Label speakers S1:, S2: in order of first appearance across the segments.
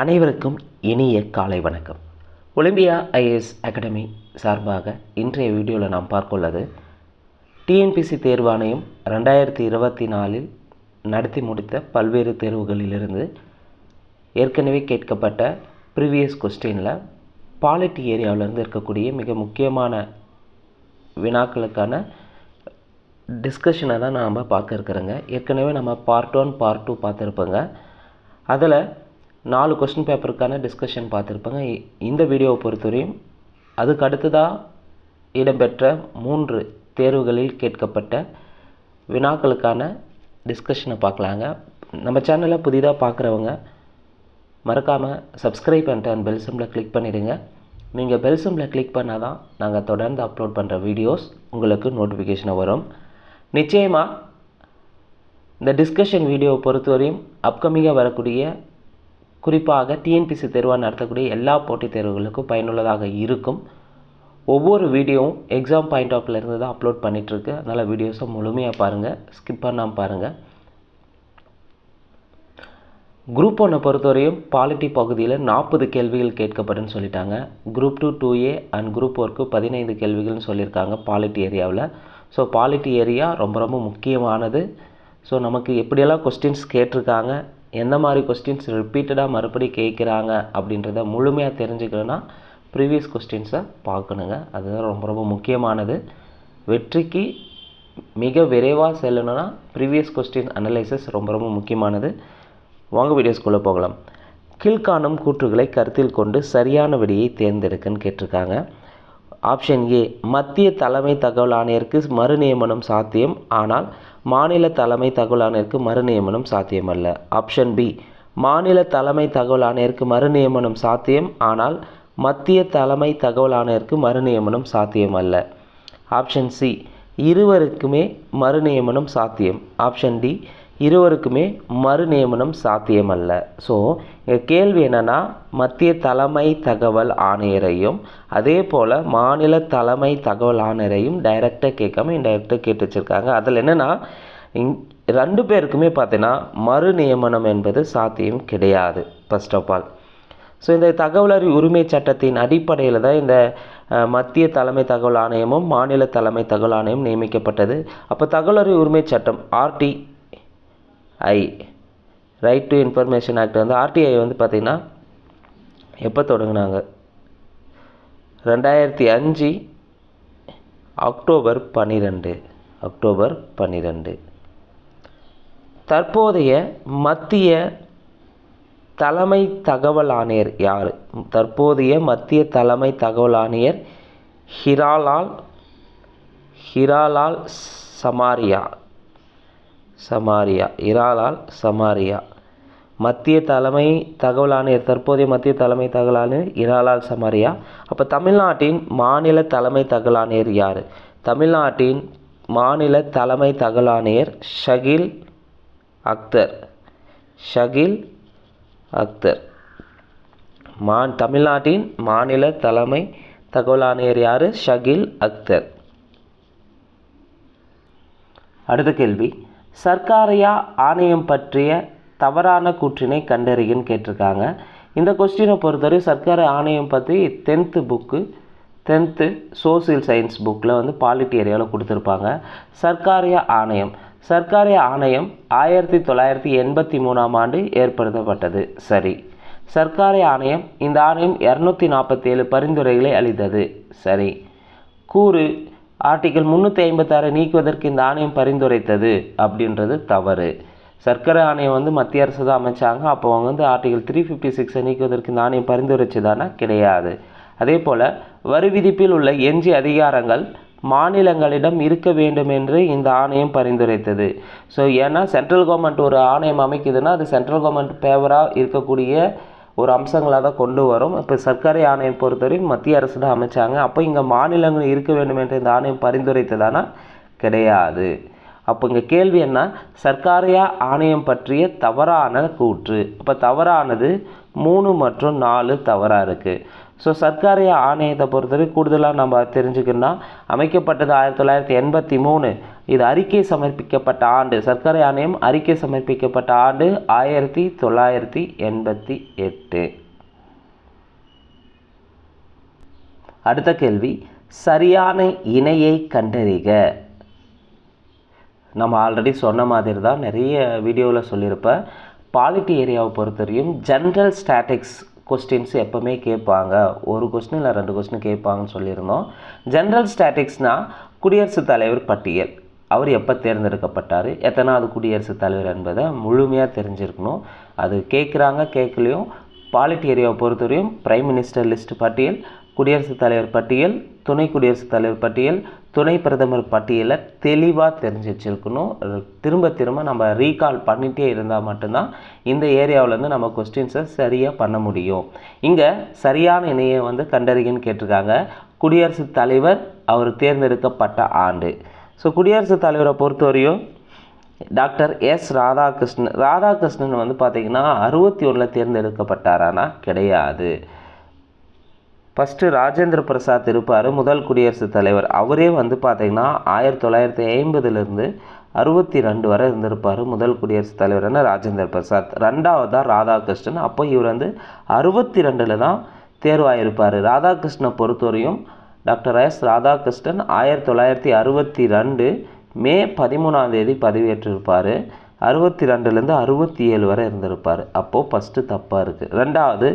S1: அனைவருக்கும் இனிய காலை வணக்கம். ஒலிம்பியா ஐஏஎஸ் அகாடமி சார்பாக இன்றைய வீடியோவில் நாம் பார்க்கொள்ளது டிஎன்பிசி தேர்வாணையம் 2024 நடத்தி முடித்த பல்வேறு தேர்வுகளிலிருந்து ஏற்கனவே கேட்கப்பட்ட ப்ரீவியஸ் கொஸ்டினில் பாலிட்டி ஏரியாவிலிருந்து இருக்கக்கூடிய மிக முக்கியமான வினாக்களுக்கான டிஸ்கஷனை தான் நாம் பார்க்க இருக்கிறோங்க. ஏற்கனவே நம்ம பார்ட் 1 பார்ட் 2 பார்த்துருப்போங்க. அதில் 4 கொஸ்டின் பேப்பருக்கான டிஸ்கஷன் பார்த்துருப்பாங்க. இந்த வீடியோவை பொறுத்தவரையும் அதுக்கு அடுத்ததாக இடம்பெற்ற 3 தேர்வுகளில் கேட்கப்பட்ட வினாக்களுக்கான டிஸ்கஷனை பார்க்கலாங்க. நம்ம சேனலை புதிதாக பார்க்குறவங்க மறக்காமல் சப்ஸ்கிரைப் பண்ணிட்டு அந்த பெல் சிம்பில் கிளிக் பண்ணிவிடுங்க. நீங்கள் பெல் சிம்பில் கிளிக் பண்ணால் தான் நாங்கள் தொடர்ந்து அப்லோட் பண்ணுற வீடியோஸ் உங்களுக்கு நோட்டிஃபிகேஷனை வரும். நிச்சயமாக இந்த டிஸ்கஷன் வீடியோவை பொறுத்தவரையும் அப்கமிங்காக வரக்கூடிய குறிப்பாக டிஎன்பிசி தேர்வாக நடத்தக்கூடிய எல்லா போட்டித் தேர்வுகளுக்கும் பயனுள்ளதாக இருக்கும். ஒவ்வொரு வீடியோவும் எக்ஸாம் பாயிண்ட் ஆஃப் இருந்து தான் அப்லோட் பண்ணிகிட்ருக்கு. அதனால் வீடியோஸை முழுமையாக பாருங்கள், ஸ்கிப் பண்ணாமல் பாருங்கள். குரூப் 1 பொறுத்தவரையும் பாலிட்டி பகுதியில் 40 கேள்விகள் கேட்கப்படுன்னு சொல்லிட்டாங்க. குரூப் 2 2A அண்ட் குரூப் 4க்கு 15 கேள்விகள்னு சொல்லியிருக்காங்க பாலிட்டி ஏரியாவில். ஸோ பாலிட்டி ஏரியா ரொம்ப ரொம்ப முக்கியமானது. ஸோ நமக்கு எப்படியெல்லாம் கொஸ்டின்ஸ் கேட்டிருக்காங்க, எந்த மாதிரி கொஸ்டின்ஸ் ரிப்பீட்டடாக மறுபடி கேட்குறாங்க அப்படின்றத முழுமையாக தெரிஞ்சுக்கணுன்னா ப்ரீவியஸ் கொஸ்டின்ஸை பார்க்கணுங்க. அதுதான் ரொம்ப ரொம்ப முக்கியமானது. வெற்றிக்கு மிக விரைவாக செல்லணுன்னா ப்ரீவியஸ் கொஸ்டின் அனலைசஸ் ரொம்ப ரொம்ப முக்கியமானது. வாங்க வீடியோஸ்குள்ளே போகலாம். கீழ்காணும் கூற்றுகளை கருத்தில் கொண்டு சரியான விடையை தேர்ந்தெடுக்குன்னு கேட்டிருக்காங்க. ஆப்ஷன் ஏ, மத்திய தலைமை தகவல் ஆணையருக்கு மறுநியமனம் சாத்தியம், ஆனால் மாநில தலைமை தகவல் ஆணையருக்கு மறுநியமனம் சாத்தியமல்ல. ஆப்ஷன் பி, மாநில தலைமை தகவல் ஆணையருக்கு மறுநியமனம் சாத்தியம், ஆனால் மத்திய தலைமை தகவல் ஆணையருக்கு மறுநியமனம் சாத்தியமல்ல. ஆப்ஷன் சி, இருவருக்குமே மறுநியமனம் சாத்தியம். ஆப்ஷன் டி, இருவருக்குமே மறுநியமனம் சாத்தியமல்ல. ஸோ கேள்வி என்னென்னா, மத்திய தலைமை தகவல் ஆணையரையும் அதே போல் மாநில தலைமை தகவல் ஆணையரையும் டைரெக்டாக கேட்காம இன்டைரக்டாக கேட்டு வச்சுருக்காங்க. அதில் என்னென்னா 2 பேருக்குமே பார்த்தீங்கன்னா மறுநியமனம் என்பது சாத்தியம் கிடையாது. ஃபர்ஸ்ட் ஆஃப் ஆல் ஸோ இந்த தகவலறி உரிமை சட்டத்தின் அடிப்படையில் தான் இந்த மத்திய தலைமை தகவல் ஆணையமும் மாநில தலைமை தகவல் ஆணையம் நியமிக்கப்பட்டது. அப்போ தகவலறி உரிமை சட்டம் RTI right to information act வந்து RTI வந்து பார்த்திங்கன்னா எப்போ தொடங்கினாங்க? 2005 அக்டோபர் 12. தற்போதைய மத்திய தலைமை தகவல் ஆணையர் யார்? தற்போதைய மத்திய தலைமை தகவல் ஆணையர் ஹிராலால் சமாரியா. மத்திய தலைமை தகவல் ஆணையர், தற்போதைய மத்திய தலைமை தகவல் ஆணையர் ஹிராலால் சமாரியா. அப்போ தமிழ்நாட்டின் மாநில தலைமை தகவல் ஆணையர் யார்? தமிழ்நாட்டின் மாநில தலைமை தகவல் ஆணையர் ஷகில் அக்தர். தமிழ்நாட்டின் மாநில தலைமை தகவல் ஆணையர் யார்? ஷகில் அக்தர். அடுத்த கேள்வி, சர்க்காரியா ஆணையம் பற்றிய தவறான கூற்றினை கண்டறியன்னு கேட்டிருக்காங்க. இந்த கொஸ்டினை பொறுத்தவரை சர்க்கார் ஆணையம் பற்றி 10th சோசியல் சயின்ஸ் புக்கில் வந்து பாலிட்டி ஏரியாவில் கொடுத்துருப்பாங்க. சர்க்காரியா ஆணையம் 1983ஆம் ஆண்டு ஏற்படுத்தப்பட்டது. சரி. சர்க்காரியா ஆணையம், இந்த ஆணையம் 247 பரிந்துரைகளை அளித்தது. சரி. கூறு, ஆர்டிகல் 356 நீக்குவதற்கு இந்த ஆணையம் பரிந்துரைத்தது அப்படின்றது தவறு. சர்க்கரை ஆணையம் வந்து மத்திய அரசு தான் அமைச்சாங்க. அப்போ அவங்க வந்து ஆர்டிகல் 356 நீக்குவதற்கு இந்த ஆணையம் பரிந்துரைச்சதானா? கிடையாது. அதே போல் வரி விதிப்பில் உள்ள எஞ்சிய அதிகாரங்கள் மாநிலங்களிடம் இருக்க வேண்டும் என்று இந்த ஆணையம் பரிந்துரைத்தது. ஸோ ஏன்னா சென்ட்ரல் கவர்மெண்ட் ஒரு ஆணையம் அமைக்குதுன்னா அது சென்ட்ரல் கவர்மெண்ட் ஃபேவராக இருக்கக்கூடிய ஒரு அம்சங்களாக தான் கொண்டு வரும். இப்போ சர்க்காரி ஆணையம் பொறுத்தவரை மத்திய அரசு தான் அமைச்சாங்க. அப்போ இங்கே மாநிலங்கள் இருக்க வேண்டும் என்று இந்த ஆணையம் பரிந்துரைத்ததானா? கிடையாது. அப்போ இங்கே கேள்வி என்ன, சர்க்காரியா ஆணையம் பற்றிய தவறான கூற்று. அப்போ தவறானது 3 மற்றும் 4 தவறாக இருக்குது. ஸோ சர்க்காரியா ஆணையத்தை பொறுத்தவரை கூடுதலாக நம்ம தெரிஞ்சுக்கணும்னா, அமைக்கப்பட்டது 1983. இது அறிக்கை சமர்ப்பிக்கப்பட்ட ஆண்டு, சர்க்காரியா ஆணையம் அறிக்கை சமர்ப்பிக்கப்பட்ட ஆண்டு 1988. அடுத்த கேள்வி, சரியான இணையை கண்டறிக. நம்ம ஆல்ரெடி சொன்ன மாதிரி தான் நிறைய வீடியோவில் சொல்லியிருப்பேன். பாலிட்டி ஏரியாவை பொறுத்தவரையும் ஜென்ரல் ஸ்டாட்டிக்ஸ் கொஸ்டின்ஸ் எப்போவுமே கேட்பாங்க. ஒரு கொஸ்டின் இல்லை 2 கொஸ்டின் கேட்பாங்கன்னு சொல்லியிருந்தோம். ஜென்ரல் ஸ்டாட்டிக்ஸ்னால் குடியரசுத் தலைவர் பட்டியல், அவர் எப்போ தேர்ந்தெடுக்கப்பட்டார், எத்தனாவது குடியரசுத் தலைவர் என்பதை முழுமையாக தெரிஞ்சிருக்கணும். அது கேட்குறாங்க கேட்கலையும். பாலிட்டி ஏரியாவை பொறுத்தவரையும் பிரைம் மினிஸ்டர் லிஸ்ட் பட்டியல், குடியரசுத் தலைவர் பட்டியல், துணை குடியரசுத் தலைவர் பட்டியல், துணை பிரதமர் பட்டியலை தெளிவாக தெரிஞ்சு வச்சுருக்கணும். திரும்ப திரும்ப நம்ம ரீகால் பண்ணிகிட்டே இருந்தால் மட்டும்தான் இந்த ஏரியாவிலேருந்து நம்ம கொஸ்டின்ஸை சரியாக பண்ண முடியும். இங்கே சரியான இணையை கண்டறிகன்னு கேட்டிருக்காங்க. குடியரசுத் தலைவர் அவர் தேர்ந்தெடுக்கப்பட்ட ஆண்டு. ஸோ குடியரசுத் தலைவரை பொறுத்தவரையும் டாக்டர் எஸ் ராதாகிருஷ்ணன். ராதாகிருஷ்ணன் பார்த்திங்கன்னா 61 தேர்ந்தெடுக்கப்பட்டாரானா கிடையாது. ஃபஸ்ட்டு ராஜேந்திர பிரசாத் இருப்பார், முதல் குடியரசுத் தலைவர். அவரே பார்த்திங்கன்னா 1950 62 வரை இருந்திருப்பார் முதல் குடியரசுத் தலைவர்னா ராஜேந்திர பிரசாத். ரெண்டாவது தான் ராதாகிருஷ்ணன். அப்போ இவர் 62 தான் தேர்வாயிருப்பார். ராதாகிருஷ்ணனை பொறுத்தவரையும் டாக்டர் எஸ் ராதாகிருஷ்ணன் 1962 மே 13 பதவியேற்றிருப்பார். 62 67 வரை இருந்திருப்பார். அப்போது ஃபஸ்ட்டு தப்பாக இருக்குது. ரெண்டாவது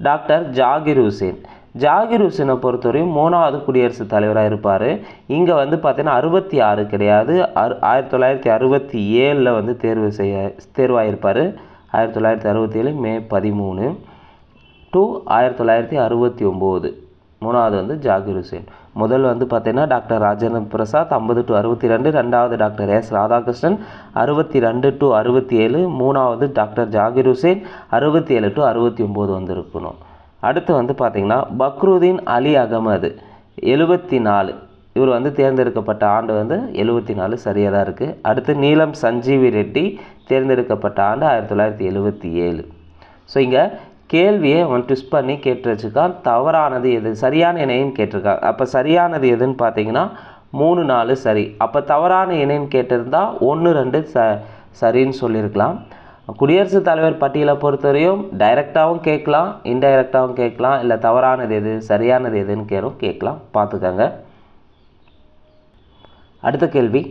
S1: டாக்டர் ஜாகிர் ஹுசேன். ஜாகிர் ஹுசேனை பொறுத்தவரையும் 3வது குடியரசுத் தலைவராக இருப்பார். இங்கே பார்த்தீங்கன்னா 66 கிடையாது, 1967 தேர்வாயிருப்பார். 1967 மே 13 டு 1969. 3வது ஜாகிர் ஹுசேன். முதல் பார்த்தீங்கன்னா டாக்டர் ராஜேந்திர பிரசாத் 50 to 62, ரெண்டாவது டாக்டர் எஸ் ராதாகிருஷ்ணன் 62 to 67, 3வது டாக்டர் ஜாகிர் ஹுசேன் 67 to 69 வந்திருக்கணும். அடுத்து பார்த்திங்கன்னா பக்ருதீன் அலி அகமது 74. இவர் தேர்ந்தெடுக்கப்பட்ட ஆண்டு 74 சரியாக தான் இருக்குது. அடுத்து நீலம் சஞ்சீவி ரெட்டி தேர்ந்தெடுக்கப்பட்ட ஆண்டு 1977. ஸோ இங்கே கேள்வியை ட்விஸ்ட் பண்ணி கேட்டு வச்சுக்கான். தவறானது எது, சரியான இணைன்னு கேட்டிருக்காங்க. அப்போ சரியானது எதுன்னு பார்த்தீங்கன்னா 3 4 சரி. அப்போ தவறான இணைன்னு கேட்டிருந்தால் 1 2 சரின்னு சொல்லியிருக்கலாம். குடியரசுத் தலைவர் பட்டியலை பொறுத்தவரையும் டைரெக்டாகவும் கேட்கலாம், இன்டைரக்டாகவும் கேட்கலாம், இல்லை தவறானது எது சரியானது எதுன்னு கேட்கலாம். பார்த்துக்கங்க. அடுத்த கேள்வி,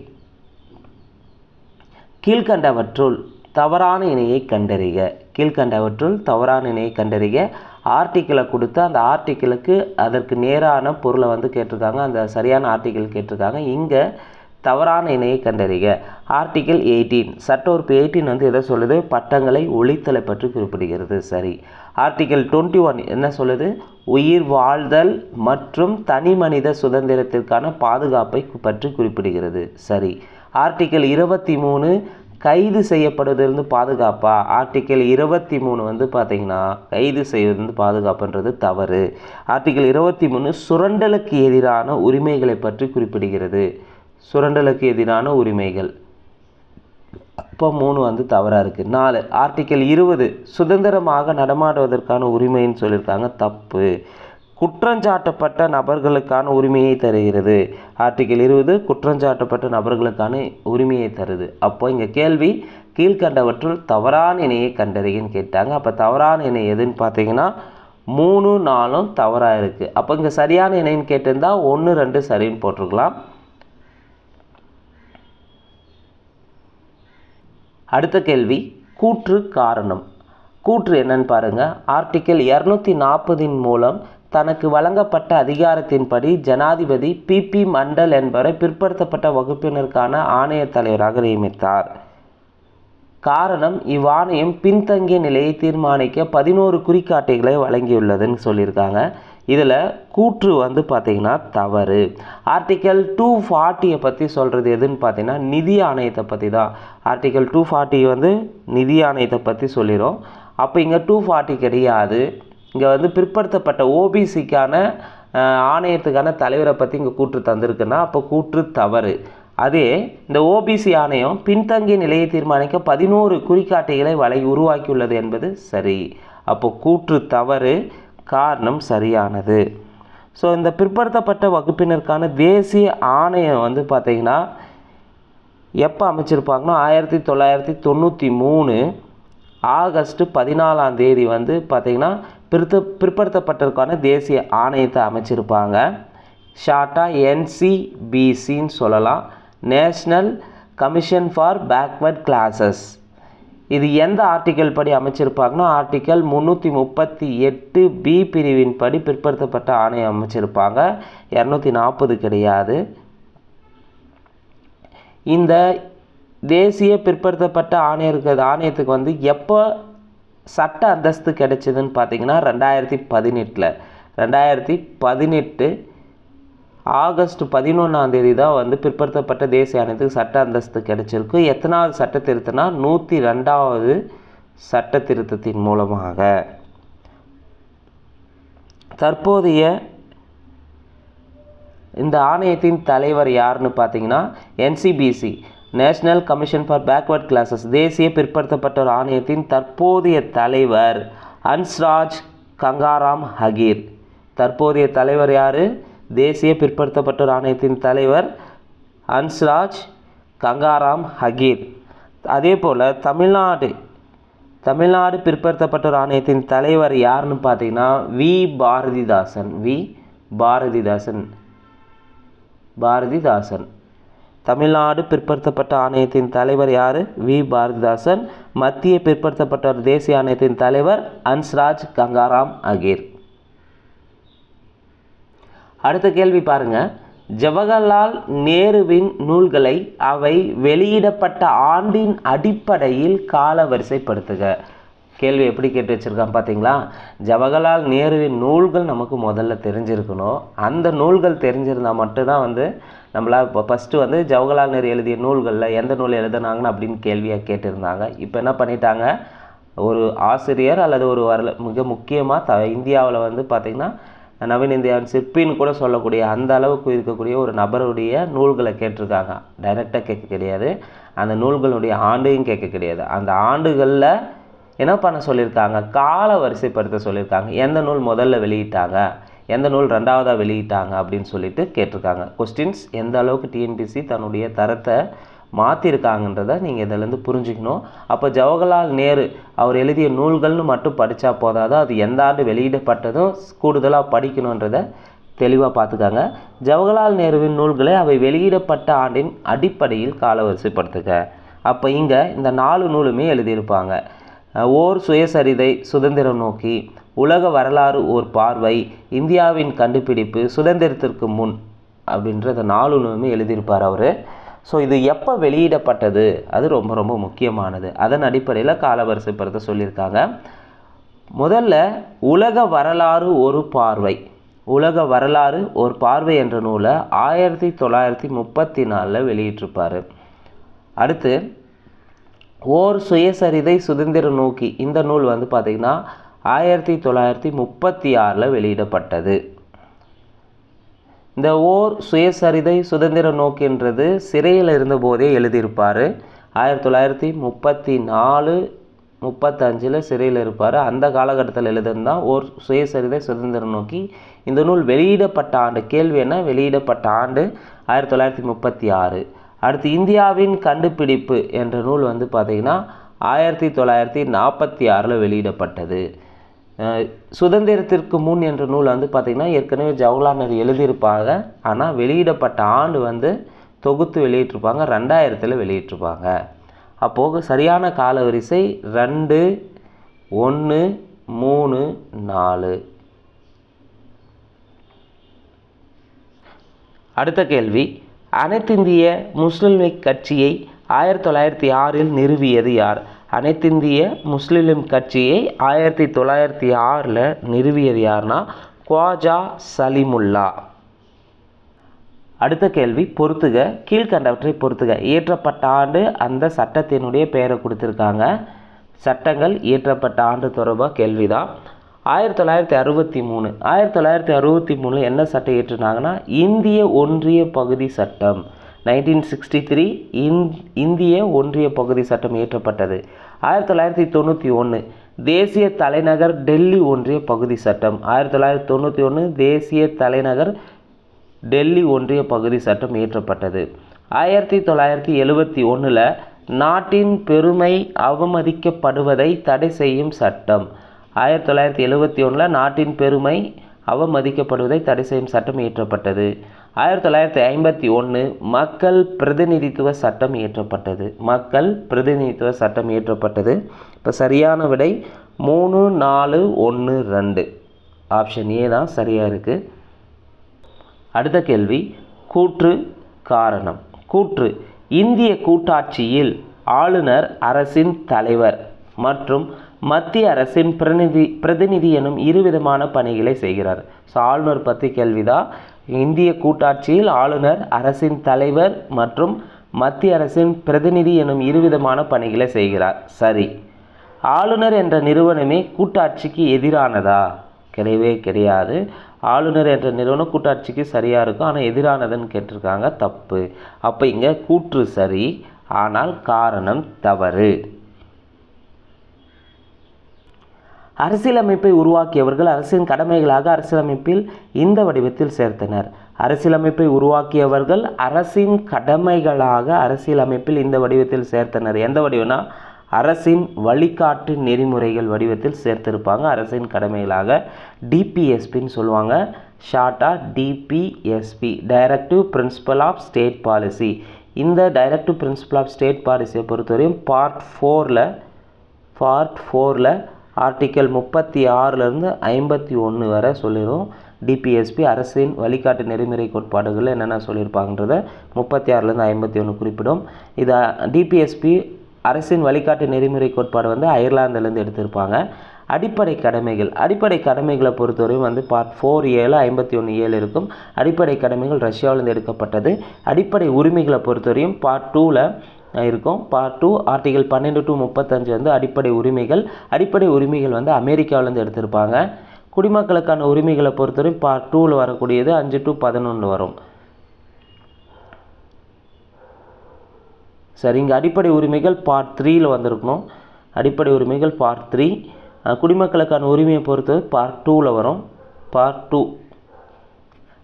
S1: கீழ்கண்டவற்றுள் தவறான இணையை கண்டறிக. கீழ்கண்டவற்றுள் தவறான இணையை கண்டறிக. ஆர்டிக்கிளை கொடுத்து அந்த ஆர்டிக்கிளுக்கு அதற்கு நேரான பொருளை கேட்டிருக்காங்க. அந்த சரியான ஆர்டிக்கிள் கேட்டிருக்காங்க. இங்கே தவறான இணையை கண்டறிக. ஆர்டிக்கிள் 18 சட்ட உறுப்பு 18 எதை சொல்லுது, பட்டங்களை ஒழித்தலை பற்றி குறிப்பிடுகிறது. சரி. ஆர்டிக்கிள் 21 என்ன சொல்லுது, உயிர் வாழ்தல் மற்றும் தனி மனித சுதந்திரத்திற்கான பாதுகாப்பை பற்றி குறிப்பிடுகிறது. சரி. ஆர்டிக்கிள் 23 கைது செய்யப்படுவதிலிருந்து பாதுகாப்பா. ஆர்டிக்கிள் 23 பார்த்தீங்கன்னா கைது செய்வதிலிருந்து பாதுகாப்புன்றது தவறு. ஆர்டிக்கிள் 23 சுரண்டலுக்கு எதிரான உரிமைகளை பற்றி குறிப்பிடுகிறது. சுரண்டலுக்கு எதிரான உரிமைகள். இப்போ 3 தவறாக இருக்குது. 4 ஆர்டிக்கிள் 20 சுதந்திரமாக நடமாடுவதற்கான உரிமைன்னு சொல்லியிருக்காங்க. தப்பு. குற்றஞ்சாட்டப்பட்ட நபர்களுக்கான உரிமையை தருகிறது. ஆர்டிக்கிள் 20 குற்றஞ்சாட்டப்பட்ட நபர்களுக்கான உரிமையை தருது. அப்போ இங்கே கேள்வி, கீழ்கண்டவற்றுள் தவறான இணையை கண்டறின்னு கேட்டாங்க. அப்போ தவறான இணை எதுன்னு பார்த்தீங்கன்னா 3 4 தவறாக இருக்குது. அப்போ இங்கே சரியான இணைன்னு கேட்டிருந்தால் 1 2 சரின்னு போட்டிருக்கலாம். அடுத்த கேள்வி, கூற்று காரணம். கூற்று என்னன்னு பாருங்கள். ஆர்டிக்கிள் 240 மூலம் தனக்கு வழங்கப்பட்ட அதிகாரத்தின்படி ஜனாதிபதி பிபி மண்டல் என்பவரை பிற்படுத்தப்பட்ட வகுப்பினருக்கான ஆணைய தலைவராக நியமித்தார். காரணம், இவ்வாணையம் பின்தங்கிய நிலையை தீர்மானிக்க 11 குறிகாட்டிகளை வழங்கியுள்ளதுன்னு சொல்லியிருக்காங்க. இதில் கூற்று பார்த்தீங்கன்னா தவறு. ஆர்டிக்கல் 240 பற்றி சொல்கிறது எதுன்னு பார்த்தீங்கன்னா நிதி ஆணையத்தை பற்றி தான். ஆர்டிக்கல் 240 நிதி ஆணையத்தை பற்றி சொல்லிடும். அப்போ இங்கே 240 கிடையாது. இங்கே பிற்படுத்தப்பட்ட ஓபிசிக்கான ஆணையத்துக்கான தலைவரை பற்றி இங்கே கூற்று தந்திருக்குன்னா அப்போ கூற்று தவறு. அதே இந்த ஓபிசி ஆணையம் பின்தங்கிய நிலையை தீர்மானிக்க 11 குறிகாட்டிகளை உருவாக்கியுள்ளது என்பது சரி. அப்போ கூற்று தவறு, காரணம் சரியானது. ஸோ இந்த பிற்படுத்தப்பட்ட வகுப்பினருக்கான தேசிய ஆணையம் வந்து பார்த்திங்கன்னா எப்போ அமைச்சிருப்பாங்கன்னா 1993 ஆகஸ்ட் 14 வந்து பார்த்திங்கன்னா பிற்படுத்தப்பட்டதற்கான தேசிய ஆணையத்தை அமைச்சிருப்பாங்க. ஷார்ட்டாக NCBCன்னு சொல்லலாம், national commission for backward classes. இது எந்த ஆர்டிக்கல் படி அமைச்சிருப்பாங்கன்னா ஆர்டிக்கல் 338B பிரிவின் படி பிற்படுத்தப்பட்ட ஆணையம் அமைச்சிருப்பாங்க. 240 கிடையாது. இந்த தேசிய பிற்படுத்தப்பட்ட ஆணையத்துக்கு வந்து எப்போ சட்ட அந்தஸ்து கிடைச்சதுன்னு பார்த்தீங்கன்னா 2018 ஆகஸ்ட் 11 தான் வந்து பிற்படுத்தப்பட்ட தேசிய ஆணையத்துக்கு சட்ட அந்தஸ்து கிடைச்சிருக்கு. எத்தனாவது சட்ட திருத்தம்னா 102வது சட்ட திருத்தத்தின் மூலமாக. தற்போதைய இந்த ஆணையத்தின் தலைவர் யாருன்னு பார்த்தீங்கன்னா NCBC, national commission for backward classes, தேசிய பிற்படுத்தப்பட்டோர் ஆணையத்தின் தற்போதைய தலைவர் ஹன்ஸ்ராஜ் கங்காராம் அஹீர். தற்போதைய தலைவர் யார்? தேசிய பிற்படுத்தப்பட்டோர் ஆணையத்தின் தலைவர் ஹன்ஸ்ராஜ் கங்காராம் அஹீர். அதே போல் தமிழ்நாடு பிற்படுத்தப்பட்டோர் ஆணையத்தின் தலைவர் யாருன்னு பார்த்தீங்கன்னா பாரதிதாசன். தமிழ்நாடு பிற்படுத்தப்பட்ட ஆணையத்தின் தலைவர் யார்? பாரதிதாசன். மத்திய பிற்படுத்தப்பட்டோர் தேசிய ஆணையத்தின் தலைவர் ஹன்ஸ்ராஜ் கங்காராம் அஹீர். அடுத்த கேள்வி பாருங்க. ஜவஹர்லால் நேருவின் நூல்களை அவை வெளியிடப்பட்ட ஆண்டின் அடிப்படையில் கால வரிசைப்படுத்துக. கேள்வி எப்படி கேட்டு வச்சுருக்கான் பார்த்தீங்களா? ஜவஹர்லால் நேருவின் நூல்கள் நமக்கு முதல்ல தெரிஞ்சிருக்கணும். அந்த நூல்கள் தெரிஞ்சிருந்தால் மட்டும்தான் வந்து நம்மளால் இப்போ ஃபஸ்ட்டு வந்து ஜவஹர்லால் நேரு எழுதிய நூல்களில் எந்த நூல் எழுதுனாங்கன்னு அப்படின்னு கேள்வியாக கேட்டிருந்தாங்க. இப்போ என்ன பண்ணிட்டாங்க, ஒரு ஆசிரியர் அல்லது ஒரு மிக முக்கியமாக இந்தியாவில் வந்து பார்த்திங்கன்னா நவீன இந்தியாவின் சிற்பின்னு கூட சொல்லக்கூடிய அந்த அளவுக்கு இருக்கக்கூடிய ஒரு நபருடைய நூல்களை கேட்டிருக்காங்க. டைரெக்டாக கேட்க கிடையாது, அந்த நூல்களுடைய ஆண்டையும் கேட்க கிடையாது. அந்த ஆண்டுகளில் என்ன பண்ண சொல்லியிருக்காங்க, கால வரிசைப்படுத்த சொல்லியிருக்காங்க. எந்த நூல் முதல்ல வெளியிட்டாங்க, எந்த நூல் ரெண்டாவதாக வெளியிட்டாங்க அப்படின்னு சொல்லிட்டு கேட்டிருக்காங்க. கொஸ்டின்ஸ் எந்த அளவுக்கு டிஎன்பிசி தன்னுடைய தரத்தை மாற்றிருக்காங்கன்றதை நீங்கள் இதிலேருந்து புரிஞ்சுக்கணும். அப்போ ஜவஹர்லால் நேரு அவர் எழுதிய நூல்கள்னு மட்டும் படித்தா போதாதோ, அது எந்த ஆண்டு வெளியிடப்பட்டதும் கூடுதலாக படிக்கணுன்றதை தெளிவாக பார்த்துக்காங்க. ஜவஹர்லால் நேருவின் நூல்களை அவை வெளியிடப்பட்ட ஆண்டின் அடிப்படையில் காலவரிசைப்படுத்துக. அப்போ இங்கே இந்த 4 நூலுமே எழுதியிருப்பாங்க. ஓர் சுயசரிதை, சுதந்திரம் நோக்கி, உலக வரலாறு ஓர் பார்வை, இந்தியாவின் கண்டுபிடிப்பு, சுதந்திரத்திற்கு முன் அப்படின்ற 4 நூலுமே எழுதியிருப்பார் அவர். ஸோ இது எப்போ வெளியிடப்பட்டது அது ரொம்ப ரொம்ப முக்கியமானது. அதன் அடிப்படையில் காலவரிசைப்படுத்த சொல்லியிருக்காங்க. முதல்ல உலக வரலாறு ஒரு பார்வை என்ற நூலை 1934 வெளியிட்டிருப்பார். அடுத்து ஓர் சுயசரிதை சுதந்திரம் நோக்கி, இந்த நூல் வந்து பார்த்திங்கன்னா 1936 வெளியிடப்பட்டது. இந்த ஓர் சுயசரிதை சுதந்திர நோக்கின்றது சிறையில் இருந்தபோதே எழுதியிருப்பார். 1934-35 சிறையில் இருப்பார். அந்த காலகட்டத்தில் எழுதுந்தான் ஓர் சுயசரிதை சுதந்திர நோக்கி. இந்த நூல் வெளியிடப்பட்ட ஆண்டு, கேள்வி என்ன, வெளியிடப்பட்ட ஆண்டு 1936. அடுத்து இந்தியாவின் கண்டுபிடிப்பு என்ற நூல் வந்து பார்த்திங்கன்னா 1946 வெளியிடப்பட்டது. சுதந்திரத்திற்கு முன் என்ற நூல் வந்து பார்த்திங்கன்னா ஏற்கனவே ஜவஹர்லால் நேரு எழுதியிருப்பாங்க. ஆனால் வெளியிடப்பட்ட ஆண்டு வந்து தொகுத்து வெளியிட்டிருப்பாங்க, 2000 வெளியிட்டிருப்பாங்க. அப்போது சரியான காலவரிசை 2, 1, 3, 4. அடுத்த கேள்வி, அனைத்திந்திய முஸ்லிம் லீக் கட்சியை 1906 நிறுவியது யார்? அனைத்திந்திய முஸ்லிம் லீக் கட்சியை 1906 நிறுவியது யார்னா ख्वाजा சலிமுல்லா. அடுத்த கேள்வி, பொறுத்துக, கீழ்கண்டவற்றை பொறுத்துக. இயற்றப்பட்ட ஆண்டு அந்த சட்டத்தினுடைய பெயரை கொடுத்துருக்காங்க. சட்டங்கள் இயற்றப்பட்ட ஆண்டு தொடர்பாக கேள்விதான். 1963 என்ன சட்டம் இயற்றினாங்கன்னா இந்திய ஒன்றிய பகுதி சட்டம். 1963 இந்திய ஒன்றிய பகுதி சட்டம் இயற்றப்பட்டது. 1991 தேசிய தலைநகர் டெல்லி ஒன்றிய பகுதி சட்டம். 1991 தேசிய தலைநகர் டெல்லி ஒன்றிய பகுதி சட்டம் இயற்றப்பட்டது. 1971 நாட்டின் பெருமை அவமதிக்கப்படுவதை தடை செய்யும் சட்டம். 1971 நாட்டின் பெருமை அவமதிக்கப்படுவதை தடை செய்யும் சட்டம் இயற்றப்பட்டது. 1951 மக்கள் பிரதிநிதித்துவ சட்டம் இயற்றப்பட்டது. மக்கள் பிரதிநிதித்துவ சட்டம் இயற்றப்பட்டது. இப்போ சரியான விடை 3, 4, 1, 2. ஆப்ஷன் ஏ தான் சரியாக இருக்குது. அடுத்த கேள்வி, கூற்று காரணம். கூற்று: இந்திய கூட்டாட்சியில் ஆளுநர் அரசின் தலைவர் மற்றும் மத்திய அரசின் பிரதிநிதி எனும் இருவிதமான பணிகளை செய்கிறார். ஸோ ஆளுநர் பற்றி கேள்விதான். இந்திய கூட்டாட்சியில் ஆளுநர் அரசின் தலைவர் மற்றும் மத்திய அரசின் பிரதிநிதி எனும் இருவிதமான பணிகளை செய்கிறார். சரி. ஆளுநர் என்ற நிறுவனமே கூட்டாட்சிக்கு எதிரானதா? கிடையவே கிடையாது. ஆளுநர் என்ற நிறுவனம் கூட்டாட்சிக்கு சரியாக இருக்கும், ஆனால் எதிரானதுன்னு கேட்டிருக்காங்க. தப்பு. அப்போ இங்கே கூற்று சரி, ஆனால் காரணம் தவறு. அரசியலமைப்பை உருவாக்கியவர்கள் அரசின் கடமைகளாக அரசியலமைப்பில் இந்த வடிவத்தில் சேர்த்தனர். அரசியலமைப்பை உருவாக்கியவர்கள் அரசின் கடமைகளாக அரசியலமைப்பில் இந்த வடிவத்தில் சேர்த்தனர். எந்த வடிவம்னா அரசின் வழிகாட்டு நெறிமுறைகள் வடிவத்தில் சேர்த்திருப்பாங்க. அரசின் கடமைகளாக டிபிஎஸ்பின்னு சொல்லுவாங்க. ஷார்ட்டாக DPSP, directive principle of state policy. இந்த டைரக்டிவ் பிரின்சிபல் ஆஃப் ஸ்டேட் பாலிசியை பொறுத்தவரையும் பார்ட் 4ல் ஆர்டிக்கல் 36 51 வரை சொல்லிடும். டிபிஎஸ்பி அரசின் வழிகாட்டு நெறிமுறை கோட்பாடுகள் என்னென்ன சொல்லியிருப்பாங்கன்றத 36 51 குறிப்பிடும். இது டிபிஎஸ்பி அரசின் வழிகாட்டு நெறிமுறை கோட்பாடு அயர்லாந்துலேருந்து எடுத்திருப்பாங்க. அடிப்படை கடமைகளை பொறுத்தவரையும் பார்ட் 4A 51A இருக்கும். அடிப்படை கடமைகள் ரஷ்யாவிலேருந்து எடுக்கப்பட்டது. அடிப்படை உரிமைகளை பொறுத்தவரையும் பார்ட் 2ல் இருக்கும். பார்ட் 2 ஆர்டிகல் 12 to 35 அடிப்படை உரிமைகள் அமெரிக்காவிலேருந்து எடுத்திருப்பாங்க. குடிமக்களுக்கான உரிமைகளை பொறுத்தவரை பார்ட் 2ல் வரக்கூடியது 5 to 11 வரும். சரி, இங்கே அடிப்படை உரிமைகள் பார்ட் 3ல் வந்திருக்கணும். அடிப்படை உரிமைகள் பார்ட் 3. குடிமக்களுக்கான உரிமையை பொறுத்தவரை பார்ட் 2ல் வரும். பார்ட் 2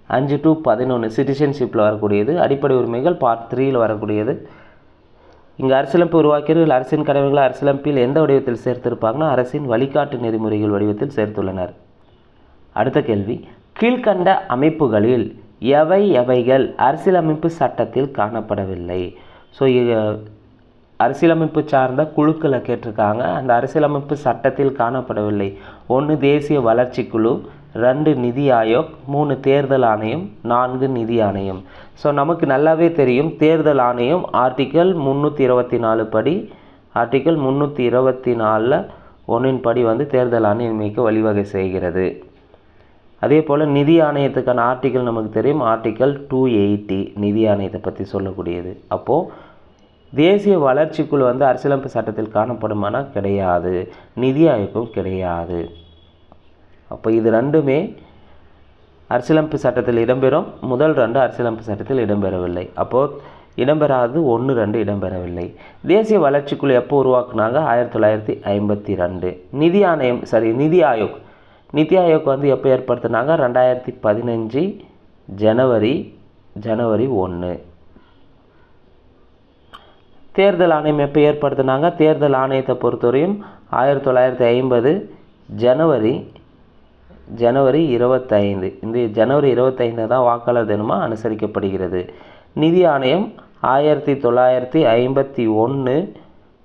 S1: 5 to 11 சிட்டிசன்ஷிப்பில் வரக்கூடியது. அடிப்படை உரிமைகள் பார்ட் 3ல் வரக்கூடியது. இங்கே அரசியலமைப்பு உருவாக்கியவர்கள் அரசின் கடமைகளை அரசியலமைப்பில் எந்த வடிவத்தில் சேர்த்திருப்பாங்கன்னா அரசின் வழிகாட்டு நெறிமுறைகள் வடிவத்தில் சேர்த்துள்ளனர். அடுத்த கேள்வி, கீழ்கண்ட அமைப்புகளில் எவைகள் அரசியலமைப்பு சட்டத்தில் காணப்படவில்லை? ஸோ அரசியலமைப்பு சார்ந்த குழுக்களை கேட்டிருக்காங்க. அந்த அரசியலமைப்பு சட்டத்தில் காணப்படவில்லை. 1 தேசிய வளர்ச்சி குழு, 2 நிதி ஆயோக், 3 தேர்தல் ஆணையம், 4 நிதி ஆணையம். ஸோ நமக்கு நல்லாவே தெரியும் தேர்தல் ஆணையம் ஆர்டிக்கல் 324 படி, ஆர்டிக்கல் 324 1 படி தேர்தல் ஆணையம் நியமிக்க வழிவகை செய்கிறது. அதே போல் நிதி ஆணையத்துக்கான ஆர்டிக்கல் நமக்கு தெரியும், ஆர்டிக்கல் 280 நிதி ஆணையத்தை பற்றி சொல்லக்கூடியது. அப்போது தேசிய வளர்ச்சிக்குழு அரசியலமைப்பு சட்டத்தில் காணப்படுமானா கிடையாது, நிதி ஆயோகம் கிடையாது. அப்போ இது ரெண்டுமே அரசியலமைப்பு சட்டத்தில் இடம்பெறும். முதல் 2 அரசியலமைப்பு சட்டத்தில் இடம்பெறவில்லை. அப்போது இடம்பெறாது 1, 2 இடம்பெறவில்லை. தேசிய வளர்ச்சிக்குழு எப்போ உருவாக்குனாங்க? 1952. நிதி ஆணையம் நிதி ஆயோக் எப்போ ஏற்படுத்தினாங்க? 2015 ஜனவரி 1. தேர்தல் ஆணையம் எப்போ ஏற்படுத்தினாங்க? தேர்தல் ஆணையத்தை பொறுத்தவரையும் 1950 ஜனவரி 25. இந்த ஜனவரி 25 தான் வாக்காளர் தினமாக அனுசரிக்கப்படுகிறது. நிதி ஆணையம் 1951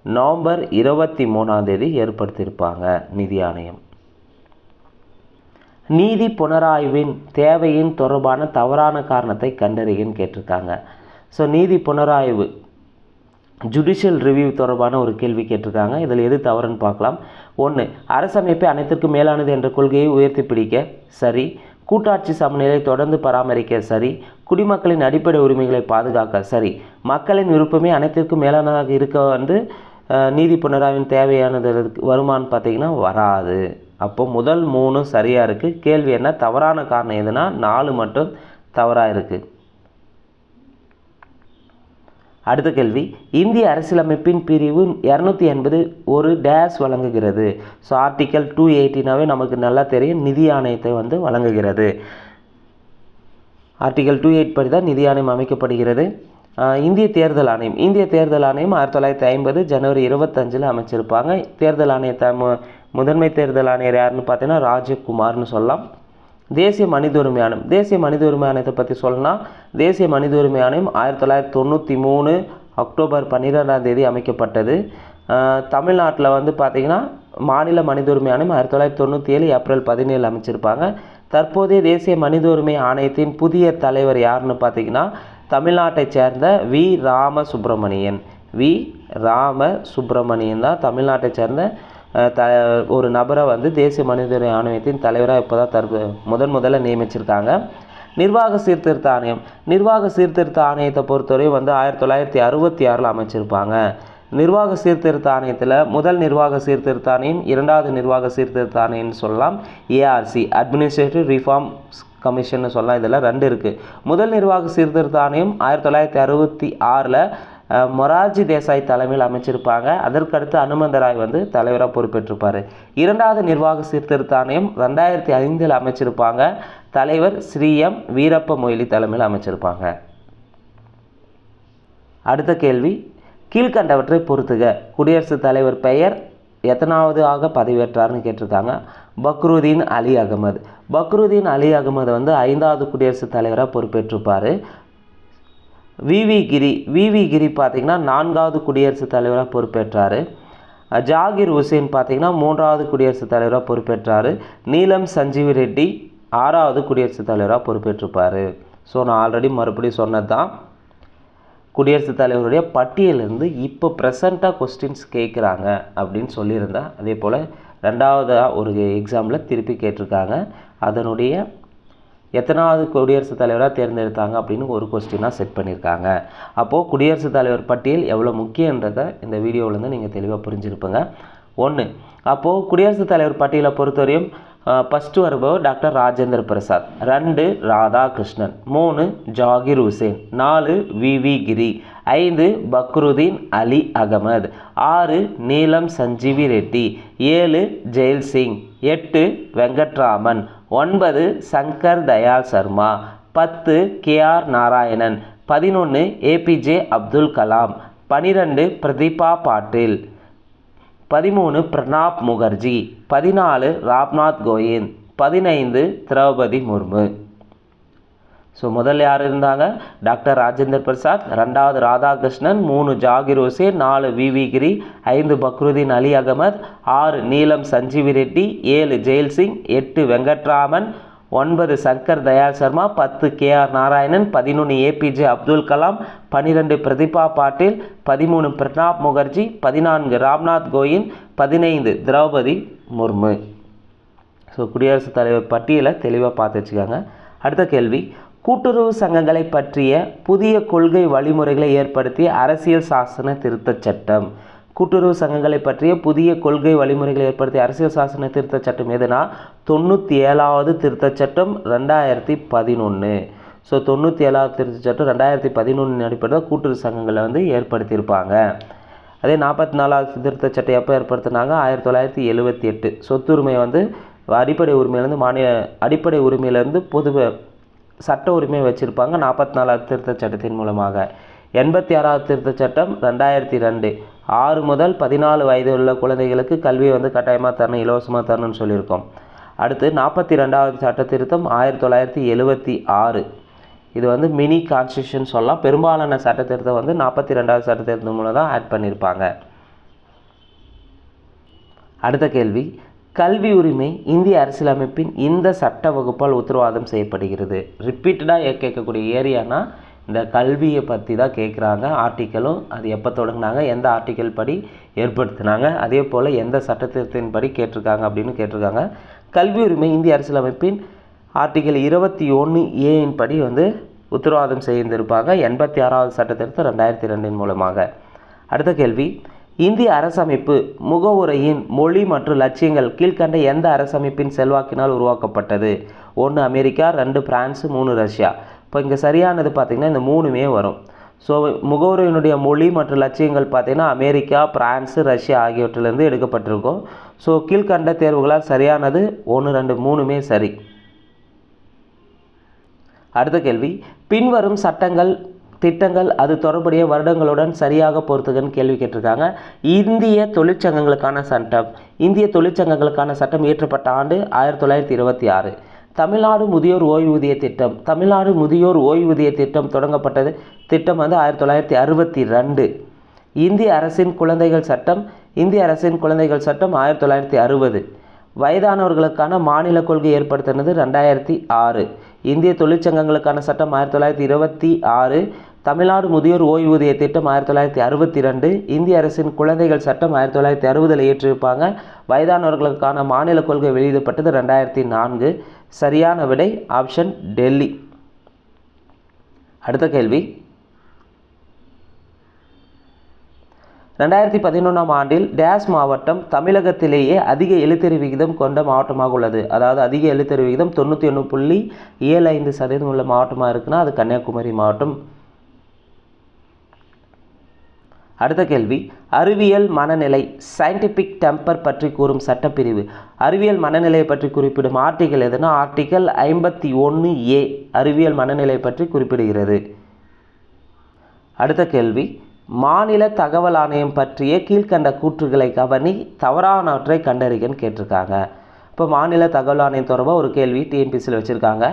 S1: நவம்பர் 23 ஏற்படுத்தியிருப்பாங்க நிதி ஆணையம். நீதி புனராய்வின் தேவையின் தொடர்பான தவறான காரணத்தை கண்டறியன்னு கேட்டிருக்காங்க. ஸோ நீதி புனராய்வு ஜுடிஷியல் ரிவ்யூ தொடர்பான ஒரு கேள்வி கேட்டிருக்காங்க. இதில் எது தவறுன்னு பார்க்கலாம். 1 அரசமைப்பை அனைத்திற்கும் மேலானது என்ற கொள்கையை உயர்த்தி பிடிக்க சரி, கூட்டாட்சி சமநிலை தொடர்ந்து பராமரிக்க சரி, குடிமக்களின் அடிப்படை உரிமைகளை பாதுகாக்க சரி, மக்களின் விருப்பமே அனைத்திற்கும் மேலானதாக இருக்க நீதி புனராய்வின் தேவையானது வருமானு பார்த்தீங்கன்னா வராது. அப்போ முதல் 3 சரியாக இருக்குது. கேள்வி என்ன? தவறான காரணம் எதுனா 4 மட்டும் தவறாக இருக்குது. அடுத்த கேள்வி, இந்திய அரசியலமைப்பின் பிரிவு 280 ஒரு டேஷ் வழங்குகிறது. ஸோ ஆர்டிக்கல் 218 நமக்கு நல்லா தெரியும், நிதி ஆணையத்தை வந்து வழங்குகிறது. ஆர்டிக்கல் 28 படி தான் நிதி ஆணையம் அமைக்கப்படுகிறது. இந்திய தேர்தல் ஆணையம் 1950 ஜனவரி 25 அமைச்சிருப்பாங்க. தேர்தல் ஆணையத்தை முதன்மை தேர்தல் ஆணையர் யாருன்னு பார்த்தீங்கன்னா ராஜகுமார்னு சொல்லலாம். தேசிய மனித உரிமை ஆணையத்தை பற்றி சொல்லலாம். தேசிய மனித உரிமை ஆணையம் 1993 அக்டோபர் 12 அமைக்கப்பட்டது. தமிழ்நாட்டில் வந்து பார்த்திங்கன்னா மாநில மனித உரிமை ஆணையம் 1997 ஏப்ரல் 17 அமைச்சிருப்பாங்க. தற்போதைய தேசிய மனித உரிமை ஆணையத்தின் புதிய தலைவர் யாருன்னு பார்த்தீங்கன்னா தமிழ்நாட்டை சேர்ந்த வி ராமசுப்ரமணியன் தான் தமிழ்நாட்டை சேர்ந்த ஒரு நபரை வந்து தேசிய மனித உரிமை ஆணையத்தின் தலைவராக இப்போ தான் முதல்ல நியமிச்சிருக்காங்க. நிர்வாக சீர்திருத்த ஆணையத்தை பொறுத்தவரை வந்து 1966 அமைச்சிருப்பாங்க. நிர்வாக சீர்திருத்த ஆணையத்தில் முதல் நிர்வாக சீர்திருத்த ஆணையம், இரண்டாவது நிர்வாக சீர்திருத்த ஆணையம்னு சொல்லலாம். ஏஆர்சி அட்மினிஸ்ட்ரேட்டிவ் ரிஃபார்ம்ஸ் கமிஷன் சொல்லலாம். இதெல்லாம் 2 இருக்குது. முதல் நிர்வாக சீர்திருத்த ஆணையம் 1966 மொரார்ஜி தேசாய் தலைமையில் அமைச்சிருப்பாங்க. அதற்கடுத்து அனுமந்த ராய் வந்து தலைவராக பொறுப்பேற்றிருப்பார். இரண்டாவது நிர்வாக சீர்திருத்த ஆணையம் 2005 அமைச்சிருப்பாங்க. தலைவர் ஸ்ரீ எம் வீரப்ப மொய்லி தலைமையில் அமைச்சிருப்பாங்க. அடுத்த கேள்வி, கீழ்கண்டவற்றை பொறுத்துக. குடியரசுத் தலைவர் பெயர் எத்தனாவது பதவியேற்றார்னு கேட்டிருக்காங்க. பக்ருதீன் அலி அகமது வந்து 5வது குடியரசுத் தலைவராக பொறுப்பேற்றிருப்பார். விவி கிரி பார்த்திங்கன்னா 4வது குடியரசுத் தலைவராக பொறுப்பேற்றார். ஜாகிர் ஹுசேன் பார்த்திங்கன்னா 3வது குடியரசுத் தலைவராக பொறுப்பேற்றார். நீலம் சஞ்சீவி ரெட்டி 6வது குடியரசுத் தலைவராக பொறுப்பேற்றிருப்பார். ஸோ நான் ஆல்ரெடி மறுபடியும் சொன்னது தான், குடியரசுத் தலைவருடைய பட்டியலிருந்து இப்போ ப்ரெசண்ட்டாக கொஸ்டின்ஸ் கேட்குறாங்க அப்படின்னு சொல்லியிருந்தேன். அதே போல் 2வது ஒரு எக்ஸாமில் திருப்பி கேட்டிருக்காங்க. அதனுடைய எத்தனாவது குடியரசுத் தலைவராக தேர்ந்தெடுத்தாங்க அப்படின்னு ஒரு கொஸ்டினாக செட் பண்ணியிருக்காங்க. அப்போது குடியரசுத் தலைவர் பட்டியல் எவ்வளோ முக்கியன்றதை இந்த வீடியோவிலேருந்து நீங்கள் தெளிவாக புரிஞ்சுருப்பீங்க. 1, அப்போது குடியரசுத் தலைவர் பட்டியலை பொறுத்தவரையும் ஃபஸ்ட்டு வருபவர் doctor Rajendra Prasad, 2 Radhakrishnan, 3 Zakir Hussain, 4 V V Giri, 5 Fakhruddin Ali Ahmed, 6 Neelam Sanjiva Reddy, 7 Zail Singh, 8 Venkataraman, 9 Shankar Dayal Sharma, 10 KR Narayanan, 11 APJ Abdul Kalam, 12 Pratibha Patil, 13 Pranab Mukherjee, 14 Ramnath Kovind, 15 Droupadi Murmu. So முதல்ல யார் இருந்தாங்க? டாக்டர் ராஜேந்திர பிரசாத், 2வது Radhakrishnan, 3 Zakir Hussain, 4 V V Giri, 5 Fakhruddin Ali Ahmed, 6 Neelam Sanjiva Reddy, 7 Zail Singh, 8 Venkataraman, 9 Shankar Dayal Sharma, 10 KR Narayanan, 11 APJ Abdul Kalam, 12 Pratibha Patil, 13 Pranab Mukherjee, 14 Ramnath Kovind, 15 Droupadi Murmu. So குடியரசுத் தலைவர் பட்டியலை தெளிவாக பார்த்து வச்சுக்காங்க. அடுத்த கேள்வி, கூட்டுறவு சங்கங்களை பற்றிய புதிய கொள்கை வழிமுறைகளை ஏற்படுத்திய அரசியல் சாசன திருத்தச் சட்டம். கூட்டுறவு சங்கங்களை பற்றிய புதிய கொள்கை வழிமுறைகளை ஏற்படுத்திய அரசியல் சாசன திருத்தச் சட்டம் எதுனா 97வது திருத்தச் சட்டம் 2011. ஸோ 97வது திருத்தச் சட்டம் 2011 அடிப்படையில் கூட்டுறவு சங்கங்களை வந்து ஏற்படுத்தியிருப்பாங்க. அதே 44வது திருத்தச் சட்டம் எப்போ ஏற்படுத்தினாங்க? 1978. சொத்துரிமை வந்து அடிப்படை உரிமையிலேருந்து பொது சட்ட உரிமை வச்சுருப்பாங்க 44வது திருத்தச் சட்டத்தின் மூலமாக. 86வது திருத்தச் சட்டம் 2002. 6 முதல் 14 வயது உள்ள குழந்தைகளுக்கு கல்வியை வந்து கட்டாயமாக தரணும், இலவசமாக தரணும்னு சொல்லியிருக்கோம். அடுத்து 42வது சட்ட திருத்தம் 1976. இது வந்து மினி கான்ஸ்டியூஷன் சொல்லலாம். பெரும்பாலான சட்ட திருத்தம் வந்து 42வது சட்ட திருத்தம் மூலம் தான் ஆட் பண்ணியிருப்பாங்க. அடுத்த கேள்வி, கல்வி உரிமை இந்திய அரசியலமைப்பின் இந்த சட்ட வகுப்பால் உத்தரவாதம் செய்யப்படுகிறது. ரிப்பீட்டடாக கேட்கக்கூடிய ஏரியானா இந்த கல்வியை பற்றி தான் கேட்குறாங்க. ஆர்டிக்கலும் அது எப்போ தொடங்கினாங்க, எந்த ஆர்டிக்கல் படி ஏற்படுத்தினாங்க, அதே போல் எந்த சட்டத்திட்டத்தின் படி கேட்டிருக்காங்க அப்படின்னு கேட்டிருக்காங்க. கல்வி உரிமை இந்திய அரசியலமைப்பின் ஆர்டிக்கல் 21A படி வந்து உத்தரவாதம் செய்திருப்பாங்க. 86வது சட்டத்திருத்தம் 2002 மூலமாக. அடுத்த கேள்வி, இந்திய அரசமைப்பு முகவுரையின் மொழி மற்றும் லட்சியங்கள் கீழ்கண்ட எந்த அரசமைப்பின் செல்வாக்கினால் உருவாக்கப்பட்டது? 1 அமெரிக்கா, 2 பிரான்ஸ், 3 ரஷ்யா. இப்போ இங்கே சரியானது பார்த்திங்கன்னா இந்த 3மே வரும். ஸோ முகவரியினுடைய மொழி மற்றும் லட்சியங்கள் பார்த்திங்கன்னா அமெரிக்கா, பிரான்ஸு, ரஷ்யா ஆகியவற்றிலிருந்து எடுக்கப்பட்டிருக்கும். ஸோ கீழ்கண்ட தேர்வுகளால் சரியானது 1, 2, 3மே சரி. அடுத்த கேள்வி, பின்வரும் சட்டங்கள் திட்டங்கள் அது தொடர்புடைய வருடங்களுடன் சரியாக பொறுத்துகன்னு கேள்வி கேட்டிருக்காங்க. இந்திய தொழிற்சங்கங்களுக்கான சட்டம் இயற்றப்பட்ட ஆண்டு 1926. தமிழ்நாடு முதியோர் ஓய்வூதிய திட்டம் தொடங்கப்பட்டது திட்டம் வந்து 1962. இந்திய அரசின் குழந்தைகள் சட்டம் 1960. வயதானவர்களுக்கான மாநில கொள்கை ஏற்படுத்தினது 2006. இந்திய தொழிற்சங்கங்களுக்கான சட்டம் 1926. தமிழ்நாடு முதியோர் ஓய்வூதிய திட்டம் 1962. இந்திய அரசின் குழந்தைகள் சட்டம் 1960 இயற்றியிருப்பாங்க. வயதானவர்களுக்கான மாநில கொள்கை வெளியிடப்பட்டது 2004. சரியான விடை ஆப்ஷன் டெல்லி. அடுத்த கேள்வி, 2011ஆம் ஆண்டில் டேஸ் மாவட்டம் தமிழகத்திலேயே அதிக எழுத்தறிவு விகிதம் கொண்ட மாவட்டமாக உள்ளது. அதாவது அதிக எழுத்தறிவு விகிதம் 91.75% உள்ள மாவட்டமாக இருக்குன்னா அது கன்னியாகுமரி மாவட்டம். அடுத்த கேள்வி, அறிவியல் மனநிலை சயின்டிஃபிக் டெம்பர் பற்றி கூறும் சட்டப்பிரிவு. அறிவியல் மனநிலையை பற்றி குறிப்பிடும் ஆர்டிக்கல் எதுனா ஆர்டிக்கல் 51A அறிவியல் மனநிலை பற்றி குறிப்பிடுகிறது. அடுத்த கேள்வி, மாநில தகவல் ஆணையம் பற்றிய கீழ்கண்ட கூற்றுகளை கவனி, தவறானவற்றை கண்டறிகன்னு கேட்டிருக்காங்க. இப்போ மாநில தகவல் ஆணையம் தொடர்பாக ஒரு கேள்வி டிஎன்பிசியில் வச்சுருக்காங்க.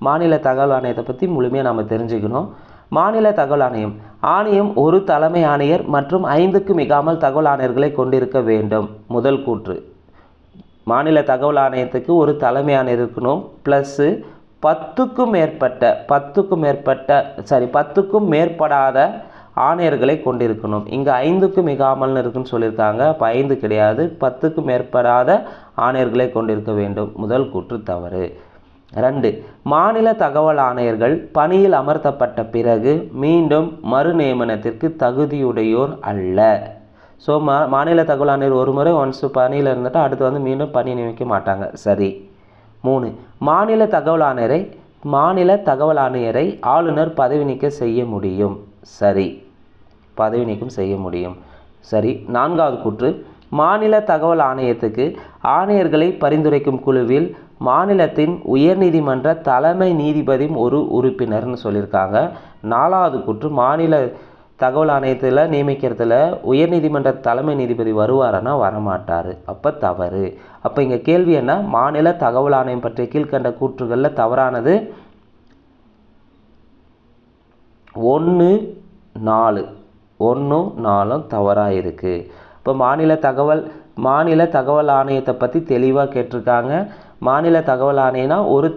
S1: மாநில தகவல் ஆணையத்தை பற்றி முழுமையாக நம்ம தெரிஞ்சுக்கணும். மாநில தகவல் ஆணையம் ஒரு தலைமை ஆணையர் மற்றும் 5க்கு மிகாமல் தகவல் ஆணையர்களை கொண்டிருக்க வேண்டும். முதல் கூற்று, மாநில தகவல் ஆணையத்துக்கு ஒரு தலைமை ஆணையர் இருக்கணும், ப்ளஸ்ஸு 10க்கும் மேற்படாத ஆணையர்களை கொண்டிருக்கணும். இங்கே 5க்கு மிகாமல்னு இருக்குன்னு சொல்லியிருக்காங்க. அப்போ 5 கிடையாது, 10க்கு மேற்படாத ஆணையர்களை கொண்டிருக்க வேண்டும். முதல் கூற்று தவறு. 2, மாநில தகவல் ஆணையர்கள் பணியில் அமர்த்தப்பட்ட பிறகு மீண்டும் மறு நியமனத்திற்கு தகுதியுடையோர் அல்ல. ஸோ மாநில தகவல் ஆணையர் ஒரு முறை ஒன்ஸ் பணியில் இருந்துட்டு அடுத்து வந்து மீண்டும் பணி நியமிக்க மாட்டாங்க. சரி. 3, மாநில தகவல் ஆணையரை ஆளுநர் பதவி நீக்கம் செய்ய முடியும். சரி, பதவி நீக்கம் செய்ய முடியும். சரி. 4வது கூற்று, மாநில தகவல் ஆணையத்துக்கு ஆணையர்களை பரிந்துரைக்கும் குழுவில் மாநிலத்தின் உயர்நீதிமன்ற தலைமை நீதிபதியும் ஒரு உறுப்பினர்னு சொல்லியிருக்காங்க. 4வது கூற்று, மாநில தகவல் ஆணையத்தில் நியமிக்கிறதுல உயர்நீதிமன்ற தலைமை நீதிபதி வருவாரனா வரமாட்டார். அப்போ தவறு. அப்போ இங்கே கேள்வி என்ன, மாநில தகவல் ஆணையம் பற்றிய கீழ்கண்ட கூற்றுகளில் தவறானது 1, 4 தவறாக இருக்குது. இப்போ மாநில தகவல் ஆணையத்தை பற்றி தெளிவாக கேட்டிருக்காங்க. மாநில தகவல் ஆணையனா ஒரு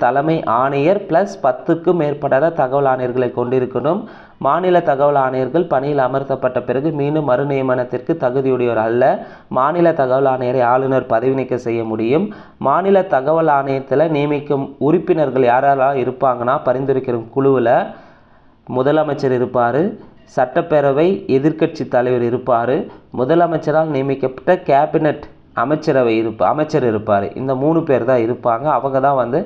S1: தலைமை ஆணையர் ப்ளஸ் 10க்கும் மேற்படாத தகவல் ஆணையர்களை கொண்டிருக்கணும். மாநில தகவல் ஆணையர்கள் பணியில் அமர்த்தப்பட்ட பிறகு மீண்டும் மறு நியமனத்திற்கு தகுதியுடையோர் அல்ல. மாநில தகவல் ஆணையரை ஆளுநர் பதவி நீக்கம் செய்ய முடியும். மாநில தகவல் ஆணையத்தில் நியமிக்கும் உறுப்பினர்கள் யாரெல்லாம் இருப்பாங்கன்னா, பரிந்துரைக்கிற குழுவில் முதலமைச்சர் இருப்பார், சட்டப்பேரவை எதிர்க்கட்சி தலைவர் இருப்பார், முதலமைச்சரால் நியமிக்கப்பட்ட கேபினட் அமைச்சர் இருப்பார். இந்த 3 பேர் தான் இருப்பாங்க. அவங்க தான் வந்து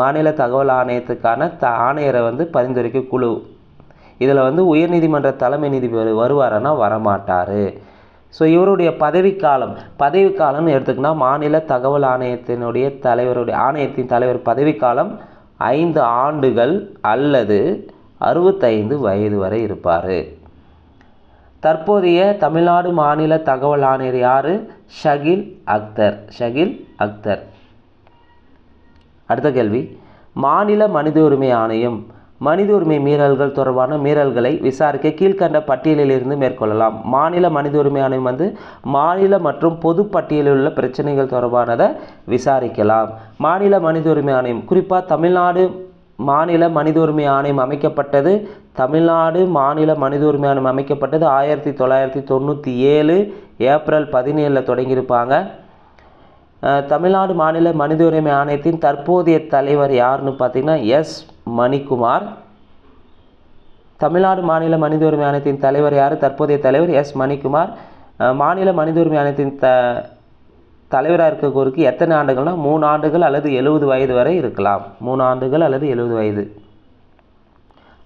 S1: மாநில தகவல் ஆணையத்துக்கான ஆணையரை வந்து பரிந்துரைக்க குழு. இதில் வந்து உயர்நீதிமன்ற தலைமை நீதிபதி வருவாரனா வரமாட்டார். ஸோ இவருடைய பதவிக்காலம்னு எடுத்துக்கினா மாநில தகவல் ஆணையத்தின் தலைவர் பதவிக்காலம் 5 ஆண்டுகள் அல்லது 65 வயது வரை இருப்பார். தற்போதைய தமிழ்நாடு மாநில தகவல் ஆணையர் யார்? ஷகில் அக்தர். அடுத்த கேள்வி, மாநில மனித உரிமை ஆணையம் மனித உரிமை மீறல்கள் தொடர்பான மீறல்களை விசாரிக்க கீழ்கண்ட பட்டியலில் இருந்து மேற்கொள்ளலாம். மாநில மனித உரிமை ஆணையம் வந்து மாநில மற்றும் பொது பட்டியலில் உள்ள பிரச்சனைகள் தொடர்பானதை விசாரிக்கலாம். மாநில மனித உரிமை ஆணையம் குறிப்பாக தமிழ்நாடு மாநில மனித உரிமை ஆணையம் அமைக்கப்பட்டது 1997 ஏப்ரல் 17 தொடங்கியிருப்பாங்க. தமிழ்நாடு மாநில மனித உரிமை ஆணையத்தின் தற்போதைய தலைவர் யாருன்னு பார்த்தீங்கன்னா எஸ் மணிக்குமார். தமிழ்நாடு மாநில மனித உரிமை ஆணையத்தின் தலைவர் யார்? தற்போதைய தலைவர் எஸ் மணிக்குமார். மாநில மனித உரிமை ஆணையத்தின் தலைவராக இருக்கவருக்கு எத்தனை ஆண்டுகள்னா 3 ஆண்டுகள் அல்லது 70 வயது வரை இருக்கலாம். 3 ஆண்டுகள் அல்லது 70 வயது.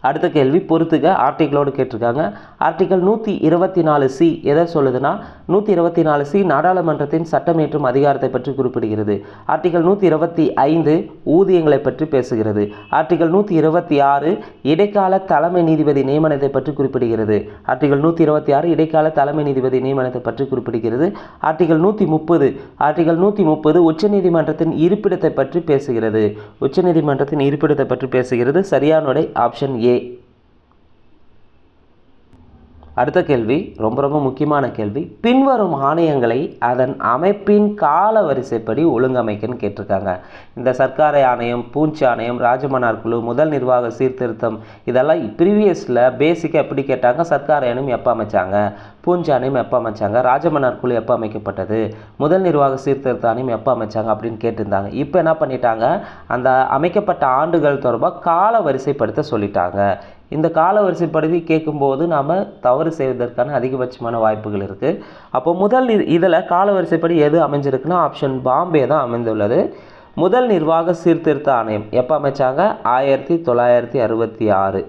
S1: அடுத்த கேள்வி பொறுத்துக ஆர்டிகிளோடு கேட்டிருக்காங்க. ஆர்டிகல் 124C எதை சொல்லுதுன்னா 124C நாடாளுமன்றத்தின் சட்டம் இயற்றும் அதிகாரத்தை பற்றி குறிப்பிடுகிறது. ஆர்டிகல் 125 ஊதியங்களை பற்றி பேசுகிறது. ஆர்டிகல் 126 இடைக்கால தலைமை நீதிபதி நியமனத்தை பற்றி குறிப்பிடுகிறது. ஆர்டிகல் 126 இடைக்கால தலைமை நீதிபதி நியமனத்தை பற்றி குறிப்பிடுகிறது. ஆர்டிகல் 130 உச்சநீதிமன்றத்தின் இருப்பிடத்தை பற்றி பேசுகிறது. உச்சநீதிமன்றத்தின் இருப்பிடத்தை பற்றி பேசுகிறது. சரியான விடை ஆப்ஷன் ஏ. அடுத்த கேள்வி ரொம்ப முக்கியமான கேள்வி. பின்வரும் ஆணையங்களை அதன் அமைப்பின் கால வரிசைப்படி ஒழுங்கமைக்கன்னு கேட்டிருக்காங்க. இந்த சர்க்காரை ஆணையம், பூஞ்ச் ஆணையம், ராஜமன்னார் குழு, முதல் நிர்வாக சீர்திருத்தம் இதெல்லாம் ப்ரீவியஸில் பேசிக்காக எப்படி கேட்டாங்க? சர்க்காரை ஆணையம் எப்போ அமைச்சாங்க, பூஞ்ச் ஆணையம் எப்போ அமைச்சாங்க, ராஜமன்னார் குழு எப்போ அமைக்கப்பட்டது, முதல் நிர்வாக சீர்திருத்த ஆணையம் எப்போ அமைச்சாங்க அப்படின்னு கேட்டிருந்தாங்க. இப்போ என்ன பண்ணிட்டாங்க? அந்த அமைக்கப்பட்ட ஆண்டுகள் தொடர்பாக கால வரிசைப்படுத்த சொல்லிட்டாங்க. இந்த கால வரிசைப்படுத்தி கேட்கும்போது நாம் தவறு செய்வதற்கான அதிகபட்சமான வாய்ப்புகள் இருக்குது. அப்போ முதல் இதில் கால வரிசைப்படி எது அமைஞ்சிருக்குன்னா ஆப்ஷன் பாம்பே தான் அமைந்துள்ளது. முதல் நிர்வாக சீர்திருத்த ஆணையம் எப்போ அமைச்சாங்க? 1966.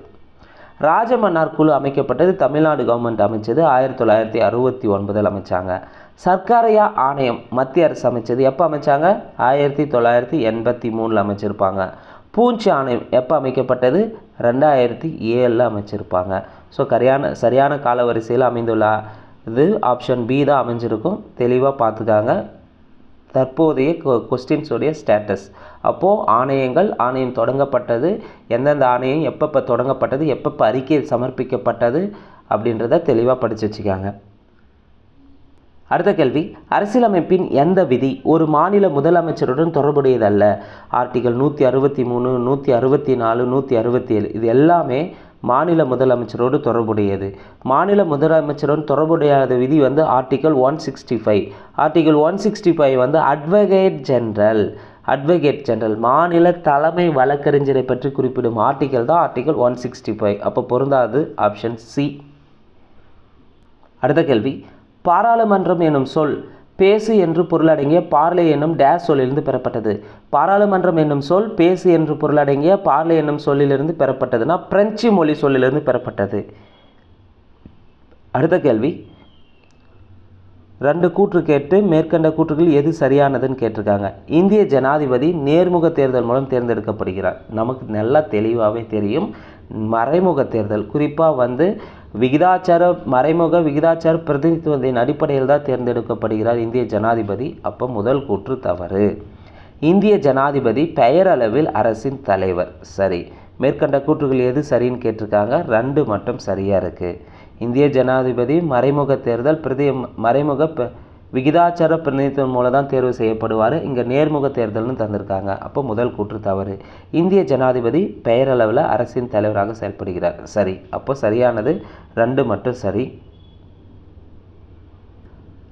S1: ராஜமன்னார் குழு அமைக்கப்பட்டது தமிழ்நாடு கவர்மெண்ட் அமைச்சது 1969 அமைச்சாங்க. சர்க்காரையா ஆணையம் மத்திய அரசு அமைச்சது எப்போ அமைச்சாங்க? 1983 அமைச்சிருப்பாங்க. பூஞ்ச் ஆணையம் எப்போ அமைக்கப்பட்டது? 2007 அமைச்சிருப்பாங்க. ஸோ சரியான கால வரிசையில் அமைந்துள்ள இது ஆப்ஷன் பி தான் அமைஞ்சிருக்கும். தெளிவாக பார்த்துக்காங்க தற்போதைய கொஸ்டின்ஸோடைய ஸ்டேட்டஸ். அப்போது ஆணையம் தொடங்கப்பட்டது, எந்தெந்த ஆணையம் எப்பப்போ தொடங்கப்பட்டது, எப்பப்போ அறிக்கை சமர்ப்பிக்கப்பட்டது அப்படின்றத தெளிவாக படித்து வச்சுக்காங்க. அடுத்த கேள்வி, அரசியலமைப்பின் எந்த விதி ஒரு மாநில முதலமைச்சருடன் தொடர்புடையதல்ல? ஆர்டிகல் 163, 164, 167 இது எல்லாமே மாநில முதலமைச்சரோடு தொடர்புடையது. மாநில முதலமைச்சருடன் தொடர்புடையாத விதி வந்து ஆர்டிகல் 165. ஆர்டிகல் 165 அட்வொகேட் ஜெனரல் மாநில தலைமை வழக்கறிஞரை பற்றி குறிப்பிடும் ஆர்டிகல் தான் ஆர்டிகல் 165. அப்போ பொருந்தாது ஆப்ஷன் சி. அடுத்த கேள்வி, பாராளுமன்றம் எனும் சொல் பேசு என்று பொருளடங்கிய பார்லே என்னும் டேஸ் சொல்லிலிருந்து பெறப்பட்டது. பாராளுமன்றம் என்னும் சொல் பேசு என்று பொருளடங்கிய பார்லே என்னும் சொல்லிலிருந்து பெறப்பட்டதுன்னா பிரெஞ்சு மொழி சொல்லிலிருந்து பெறப்பட்டது. அடுத்த கேள்வி, 2 கூற்று கேட்டு மேற்கண்ட கூற்றுகள் எது சரியானதுன்னு கேட்டிருக்காங்க. இந்திய ஜனாதிபதி நேர்முக தேர்தல் மூலம் தேர்ந்தெடுக்கப்படுகிறார். நமக்கு நல்லா தெளிவாகவே தெரியும். மறைமுக தேர்தல் குறிப்பாக மறைமுக விகிதாச்சார பிரதிநிதித்துவத்தின் அடிப்படையில் தான் தேர்ந்தெடுக்கப்படுகிறார் இந்திய ஜனாதிபதி. அப்போ முதல் கூற்று தவறு. இந்திய ஜனாதிபதி பெயரளவில் அரசின் தலைவர். சரி. மேற்கண்ட கூற்றுகள் எது சரின்னு கேட்டிருக்காங்க. 2 மட்டும் சரியாக இருக்குது. இந்திய ஜனாதிபதி மறைமுக தேர்தல் மறைமுக விகிதாச்சார பிரதிநிதித்துவம் மூலம் தான் தேர்வு செய்யப்படுவார். இங்கே நேர்முக தேர்தல்னு தந்திருக்காங்க. அப்போ முதல் கூற்று தவறு. இந்திய ஜனாதிபதி பெயரளவில் அரசின் தலைவராக செயல்படுகிறார். சரி. அப்போ சரியானது 2 மட்டும் சரி.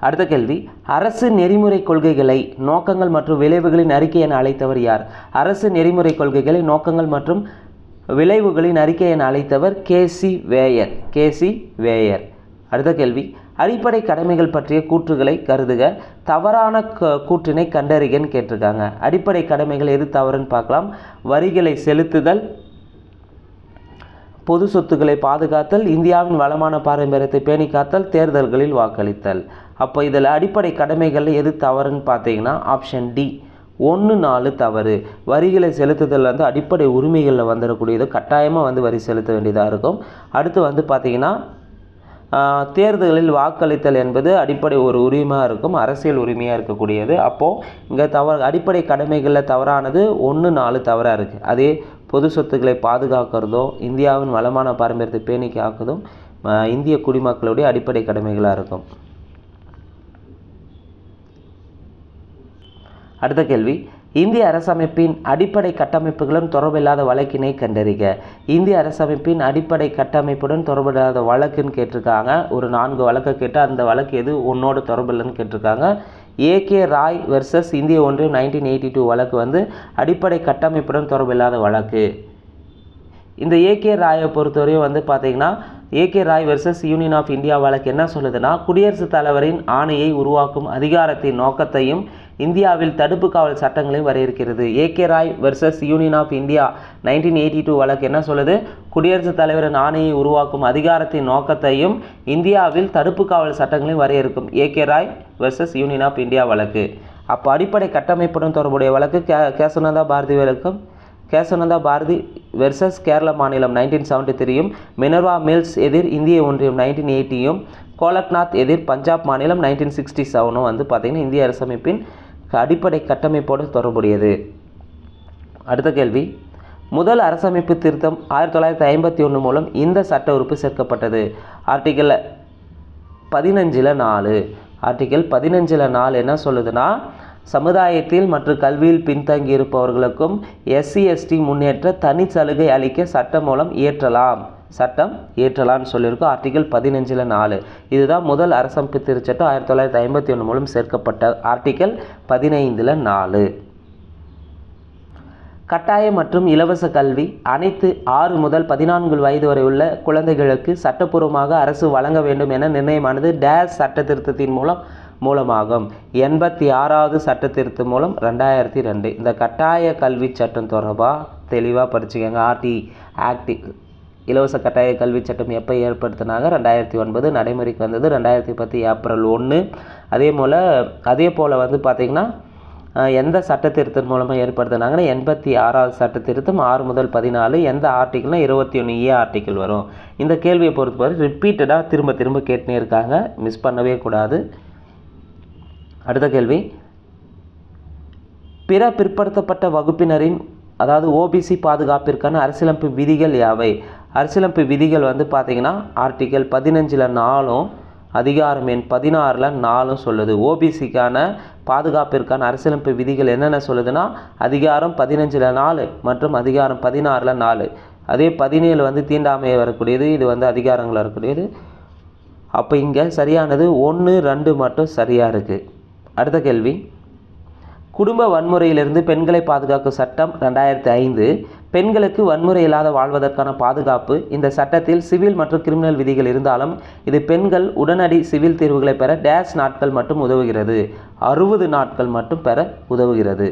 S1: அடுத்த கேள்வி, அரசு நெறிமுறை கொள்கைகளை நோக்கங்கள் மற்றும் விளைவுகளின் அறிக்கை என அழைத்தவர் யார்? அரசு நெறிமுறை கொள்கைகளை நோக்கங்கள் மற்றும் விளைவுகளின் அறிக்கை என அழைத்தவர் கேசி வேயர். அடுத்த கேள்வி, அடிப்படை கடமைகள் பற்றிய கூற்றுகளை கருதுக, தவறான கூற்றினை கண்டறிகன்னு கேட்டிருக்காங்க. அடிப்படை கடமைகள் எது தவறுன்னு பார்க்கலாம். வரிகளை செலுத்துதல், பொது சொத்துக்களை பாதுகாத்தல், இந்தியாவின் வளமான பாரம்பரியத்தை பேணி காத்தல், தேர்தல்களில் வாக்களித்தல். அப்போ இதில் அடிப்படை கடமைகளில் எது தவறுன்னு பார்த்தீங்கன்னா ஆப்ஷன் டி 1-4 தவறு. வரிகளை செலுத்துதல் அடிப்படை உரிமைகளில் வந்துடக்கூடியது. கட்டாயமாக வரி செலுத்த வேண்டியதாக இருக்கும். அடுத்து பார்த்திங்கன்னா தேர்தலில் வாக்களித்தல் என்பது அடிப்படை ஒரு உரிமையாக இருக்கும், அரசியல் உரிமையாக இருக்கக்கூடியது. அப்போது இங்கே அடிப்படை கடமைகளில் தவறானது 1-4 தவறாக இருக்குது. அதே பொது சொத்துக்களை பாதுகாக்கிறதோ இந்தியாவின் வளமான பாரம்பரியத்தை பேணி காக்கிறதும் இந்திய குடிமக்களுடைய அடிப்படை கடமைகளாக இருக்கும். அடுத்த கேள்வி, இந்திய அரசமைப்பின் அடிப்படை கட்டமைப்புகளுடன் தொடர்பில்லாத வழக்கினை கண்டறிக. இந்திய அரசமைப்பின் அடிப்படை கட்டமைப்புடன் தொடர்பில்லாத வழக்குன்னு கேட்டிருக்காங்க. ஒரு 4 வழக்கை கேட்டால் அந்த வழக்கு எது ஒன்னோட தொடர்பில்லைன்னு கேட்டிருக்காங்க. ஏகே ராய் வெர்சஸ் இந்திய ஒன்றியம் 1982 வழக்கு அடிப்படை கட்டமைப்புடன் தொடர்பில்லாத வழக்கு. இந்த ஏகே ராயை பொறுத்தவரையும் பார்த்தீங்கன்னா A K Roy versus Union of India வழக்கு என்ன சொல்லுதுன்னா, குடியரசுத் தலைவரின் ஆணையை உருவாக்கும் அதிகாரத்தின் நோக்கத்தையும் இந்தியாவில் தடுப்பு காவல் சட்டங்களையும் வரையறுக்கிறது. A K Roy versus Union of India 1982 வழக்கு என்ன சொல்லுது? குடியரசுத் தலைவரின் ஆணையை உருவாக்கும் அதிகாரத்தின் நோக்கத்தையும் இந்தியாவில் தடுப்பு காவல் சட்டங்களையும் வரையறுக்கும். A K Roy versus Union of India வழக்கு. அப்போ அடிப்படை கட்டமைப்புடன் தொடர்புடைய வழக்கு கேசவநந்தா பாரதி வழக்கம். கேசவநந்தா பாரதி வெர்சஸ் கேரள மாநிலம் 1973யும், மினர்வா மில்ஸ் எதிர் இந்திய ஒன்றியம் 1980யும், கோலக்நாத் எதிர் பஞ்சாப் மாநிலம் 1967ம் வந்து பார்த்திங்கன்னா இந்திய அரசமைப்பின் அடிப்படை கட்டமைப்போடு தொடர்புடையது. அடுத்த கேள்வி, முதல் அரசமைப்பு திருத்தம் 1951 மூலம் இந்த சட்ட உறுப்பு சேர்க்கப்பட்டது. ஆர்டிகல் 15(4). ஆர்டிகல் 15(4) என்ன சொல்லுதுன்னா, சமுதாயத்தில் மற்றும் கல்வியில் பின்தங்கி இருப்பவர்களுக்கும் SC/ST முன்னேற்ற தனி சலுகை அளிக்க சட்டம் மூலம் இயற்றலாம்னு சொல்லியிருக்கோம். ஆர்டிகல் 15(4). இதுதான் முதல் அரசமைப்பு திருச்சட்டம் 1951 மூலம் சேர்க்கப்பட்ட ஆர்டிகல் 15(4). கட்டாய மற்றும் இலவச கல்வி அனைத்து 6 முதல் 14 வயது வரை உள்ள குழந்தைகளுக்கு சட்டப்பூர்வமாக அரசு வழங்க வேண்டும் என நிர்ணயமானது டேஸ் சட்ட திருத்தத்தின் மூலமாகும். 86வது சட்ட திருத்தம் மூலம் 2002. இந்த கட்டாய கல்வி சட்டம் தொடர்பாக தெளிவாக படிச்சுக்கோங்க. ஆக்ட் இலவச கட்டாய கல்வி சட்டம் எப்போ ஏற்படுத்தினாங்க? 2009. நடைமுறைக்கு வந்தது 2010 ஏப்ரல் 1. அதே போல் வந்து பார்த்திங்கன்னா எந்த சட்ட திருத்தம் மூலமாக ஏற்படுத்தினாங்கன்னா 86வது சட்ட திருத்தம் 6 முதல் 14. எந்த ஆர்டிக்கிள்னா 21A ஆர்டிக்கிள் வரும். இந்த கேள்வியை பொறுத்தவரை ரிப்பீட்டடாக திரும்ப கேட்டுனே இருக்காங்க, மிஸ் பண்ணவே கூடாது. அடுத்த கேள்வி, பிற பிற்படுத்தப்பட்ட வகுப்பினரின் அதாவது OBC பாதுகாப்பிற்கான அரசியலமைப்பு விதிகள் யாவை? அரசியலமைப்பு விதிகள் வந்து பார்த்திங்கன்னா ஆர்டிகல் 15(4) அதிகாரம் எண் 16(4) சொல்லுது. OBCக்கான பாதுகாப்பிற்கான அரசியலமைப்பு விதிகள் என்னென்ன சொல்லுதுன்னா, அதிகாரம் 15(4) மற்றும் அதிகாரம் 16(4). அதே 17 வந்து தீண்டாமையை வரக்கூடியது. இது வந்து அதிகாரங்கள் வரக்கூடியது. அப்போ இங்கே சரியானது 1, 2 மட்டும் சரியாக இருக்குது. அடுத்த கேள்வி, குடும்ப வன்முறையிலிருந்து பெண்களை பாதுகாக்கும் சட்டம் 2005. பெண்களுக்கு வன்முறை இல்லாத வாழ்வதற்கான பாதுகாப்பு. இந்த சட்டத்தில் சிவில் மற்றும் கிரிமினல் விதிகள் இருந்தாலும் இது பெண்கள் உடனடி சிவில் தீர்வுகளை பெற டேஷ் நாட்கள் மட்டும் உதவுகிறது. 60 நாட்கள் மட்டும் பெற உதவுகிறது.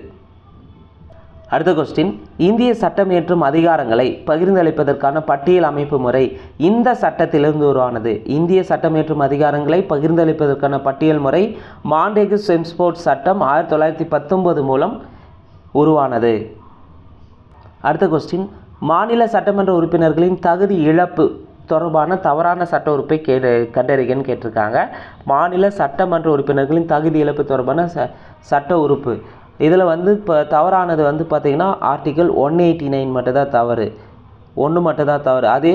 S1: அடுத்த கொஸ்டின், இந்திய சட்டம் இயற்றும் அதிகாரங்களை பகிர்ந்தளிப்பதற்கான பட்டியல் அமைப்பு முறை இந்த சட்டத்திலிருந்து உருவானது. இந்திய சட்டம் இயற்றும் அதிகாரங்களை பகிர்ந்தளிப்பதற்கான பட்டியல் முறை மாண்டேகு செம்ஸ்போர்ட் சட்டம் 1919 மூலம் உருவானது. அடுத்த கொஸ்டின், மாநில சட்டமன்ற உறுப்பினர்களின் தகுதி இழப்பு தொடர்பான தவறான சட்ட உறுப்பை கண்டறிகன்னு கேட்டிருக்காங்க. மாநில சட்டமன்ற உறுப்பினர்களின் தகுதி இழப்பு தொடர்பான சட்ட உறுப்பு இதில் வந்து இப்போ தவறானது வந்து பார்த்திங்கன்னா ஆர்டிகல் 189 மட்டும்தான் தவறு, 1 மட்டும்தான் தவறு. அதே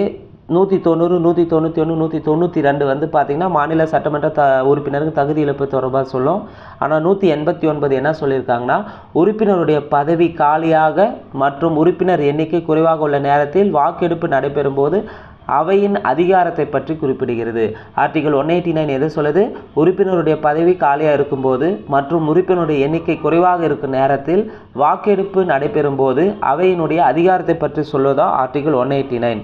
S1: 190, 191, 192 வந்து பார்த்திங்கன்னா மாநில சட்டமன்ற உறுப்பினருக்கு தகுதி இழப்பு தொடர்பாக சொல்லும். ஆனால் 189 என்ன சொல்லியிருக்காங்கன்னா, உறுப்பினருடைய பதவி காலியாக மற்றும் உறுப்பினர் எண்ணிக்கை குறைவாக உள்ள நேரத்தில் வாக்கெடுப்பு நடைபெறும் போது அவையின் அதிகாரத்தை பற்றி குறிப்பிடுகிறது. ஆர்டிகல் 189 எது சொல்லுது? உறுப்பினருடைய பதவி காலியாக இருக்கும்போது மற்றும் உறுப்பினருடைய எண்ணிக்கை குறைவாக இருக்கும் நேரத்தில் வாக்கெடுப்பு நடைபெறும் போது அவையினுடைய அதிகாரத்தை பற்றி சொல்லுதா ஆர்டிகல் 189.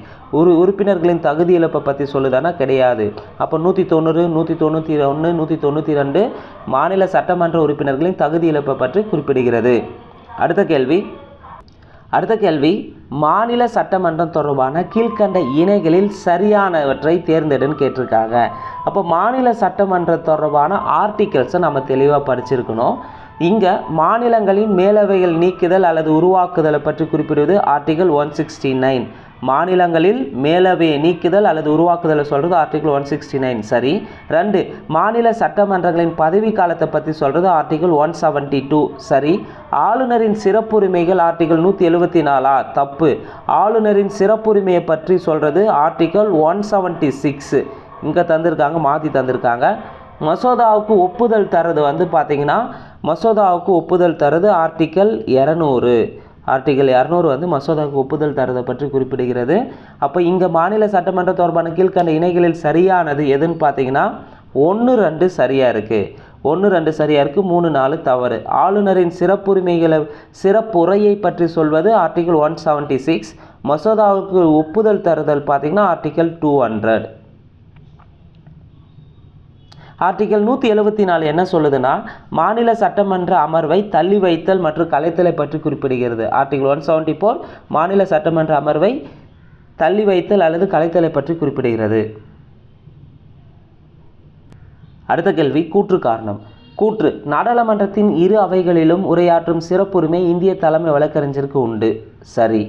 S1: உறுப்பினர்களின் தகுதி இழப்பை பற்றி சொல்லுதானா? கிடையாது. அப்போ 190, 191, 192 மாநில சட்டமன்ற உறுப்பினர்களின் தகுதி இழப்பை பற்றி குறிப்பிடுகிறது. அடுத்த கேள்வி, மாநில சட்டமன்றம் தொடர்பான கீழ்கண்ட இணைகளில் சரியானவற்றை தேர்ந்தெடுன்னு கேட்டிருக்காங்க. அப்போ மாநில சட்டமன்றம் தொடர்பான ஆர்டிகல்ஸை நம்ம தெளிவாக படிச்சிருக்கணும். இங்கே மாநிலங்களின் மேலவைகள் நீக்குதல் அல்லது உருவாக்குதலை பற்றி குறிப்பிடுவது ஆர்டிகல் 169. மாநிலங்களில் மேலவையை நீக்குதல் அல்லது உருவாக்குதலை சொல்கிறது ஆர்டிகல் 169 சரி. 2, மாநில சட்டமன்றங்களின் பதவி காலத்தை பற்றி சொல்கிறது ஆர்டிகல் 172 சரி. ஆளுநரின் சிறப்புரிமைகள் ஆர்டிகல் 174 தப்பு. ஆளுநரின் சிறப்புரிமையை பற்றி சொல்கிறது ஆர்டிகல் 176 இங்கே தந்திருக்காங்க, மாற்றி தந்திருக்காங்க. மசோதாவுக்கு ஒப்புதல் தரது வந்து பார்த்திங்கன்னா மசோதாவுக்கு ஒப்புதல் தரது ஆர்டிகல் 200. ஆர்டிகல் 200 வந்து மசோதாவுக்கு ஒப்புதல் தரதை பற்றி குறிப்பிடுகிறது. அப்போ இங்கே மாநில சட்டமன்ற தொடர்பான கீழ்கண்ட இணைகளில் சரியானது எதுன்னு பார்த்தீங்கன்னா 1, 2 சரியாக இருக்குது. 1, 2 சரியாக இருக்குது, 3, 4 தவறு. ஆளுநரின் சிறப்புரையை பற்றி சொல்வது ஆர்டிகல் 176. மசோதாவுக்கு ஒப்புதல் தருதல் பார்த்திங்கன்னா ஆர்டிகல் 200. ஆர்டிகல் 174 என்ன சொல்லுதுன்னா, மாநில சட்டமன்ற அமர்வை தள்ளி வைத்தல் மற்றும் கலைத்தலை பற்றி குறிப்பிடுகிறது. ஆர்டிகல் 174 மாநில சட்டமன்ற அமர்வை தள்ளி வைத்தல் அல்லது கலைத்தலை பற்றி குறிப்பிடுகிறது. அடுத்த கேள்வி, கூற்று காரணம். கூற்று: நாடாளுமன்றத்தின் இரு அவைகளிலும் உரையாற்றும் சிறப்புரிமை இந்திய தலைமை வழக்கறிஞருக்கு உண்டு. சரி.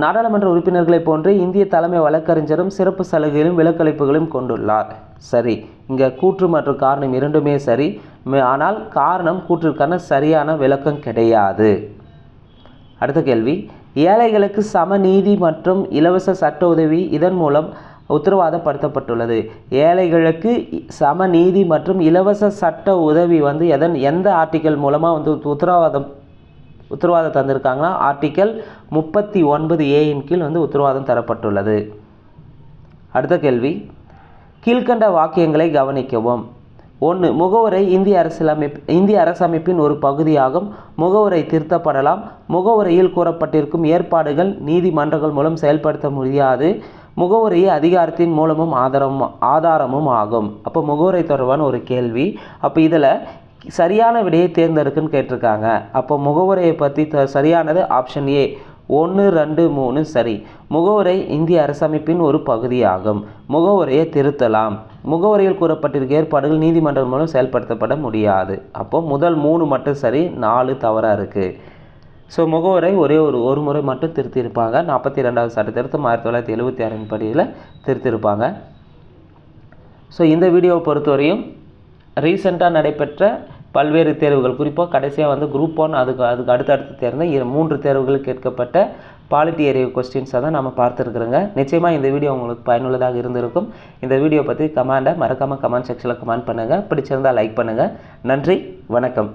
S1: நாடாளுமன்ற உறுப்பினர்களைப் போன்று இந்திய தலைமை வழக்கறிஞரும் சிறப்பு சலுகைகளும் விலக்களிப்புகளையும் கொண்டுள்ளார். சரி. இங்கே கூற்று மற்றும் காரணம் இரண்டுமே சரி. ஆனால் காரணம் கூற்றுக்கான சரியான விளக்கம் கிடையாது. அடுத்த கேள்வி, ஏழைகளுக்கு சம நீதி மற்றும் இலவச சட்ட உதவி இதன் மூலம் உத்தரவாதப்படுத்தப்பட்டுள்ளது. ஏழைகளுக்கு சம நீதி மற்றும் இலவச சட்ட உதவி எந்த ஆர்டிக்கல் மூலமாக உத்தரவாதம் தந்திருக்காங்கன்னா, ஆர்டிக்கல் 39A கீழ் உத்தரவாதம் தரப்பட்டுள்ளது. அடுத்த கேள்வி, கீழ்கண்ட வாக்கியங்களை கவனிக்கவும். 1. முகவுரை இந்திய அரசமைப்பின் ஒரு பகுதியாகும். முகவுரை திருத்தப்படலாம். முகவுரையில் கூறப்பட்டிருக்கும் ஏற்பாடுகள் நீதிமன்றங்கள் மூலம் செயல்படுத்த முடியாது. முகவுரையை அதிகாரத்தின் மூலமும் ஆதாரமும் ஆகும். அப்போ முகவுரை தொடர்பான ஒரு கேள்வி. அப்போ இதில் சரியான விடையை தேர்ந்தெடுக்குன்னு கேட்டிருக்காங்க. அப்போ முகவுரையை பற்றி சரியானது ஆப்ஷன் ஏ 1, 2, 3 சரி. முகவுரை இந்திய அரசமைப்பின் ஒரு பகுதியாகும். முகவுரையை திருத்தலாம். முகவுரையில் கூறப்பட்டிருக்க ஏற்பாடுகள் நீதிமன்றம் மூலம் செயல்படுத்தப்பட முடியாது. அப்போ முதல் 3 மட்டும் சரி, 4 தவறாக இருக்குது. ஸோ முகவுரை ஒரு முறை மட்டும் திருத்தியிருப்பாங்க. 42வது சட்ட திருத்தம் 1976 படியில் திருத்தியிருப்பாங்க. ஸோ இந்த வீடியோவை பொறுத்தவரையும் ரீசெண்டாக நடைபெற்ற பல்வேறு தேர்வுகள், குறிப்பாக கடைசியாக குரூப் 1 அதுக்கு அடுத்தடுத்து தேர்ந்த 3 தேர்வுகள் கேட்கப்பட்ட பாலிட்டி ஏரியா கொஸ்டின்ஸை தான் நம்ம பார்த்துருக்குறோங்க. நிச்சயமாக இந்த வீடியோ உங்களுக்கு பயனுள்ளதாக இருந்திருக்கும். இந்த வீடியோ பற்றி மறக்காமல் கமெண்ட் செக்ஷனில் கமெண்ட் பண்ணுங்கள். பிடிச்சிருந்தால் லைக் பண்ணுங்கள். நன்றி, வணக்கம்.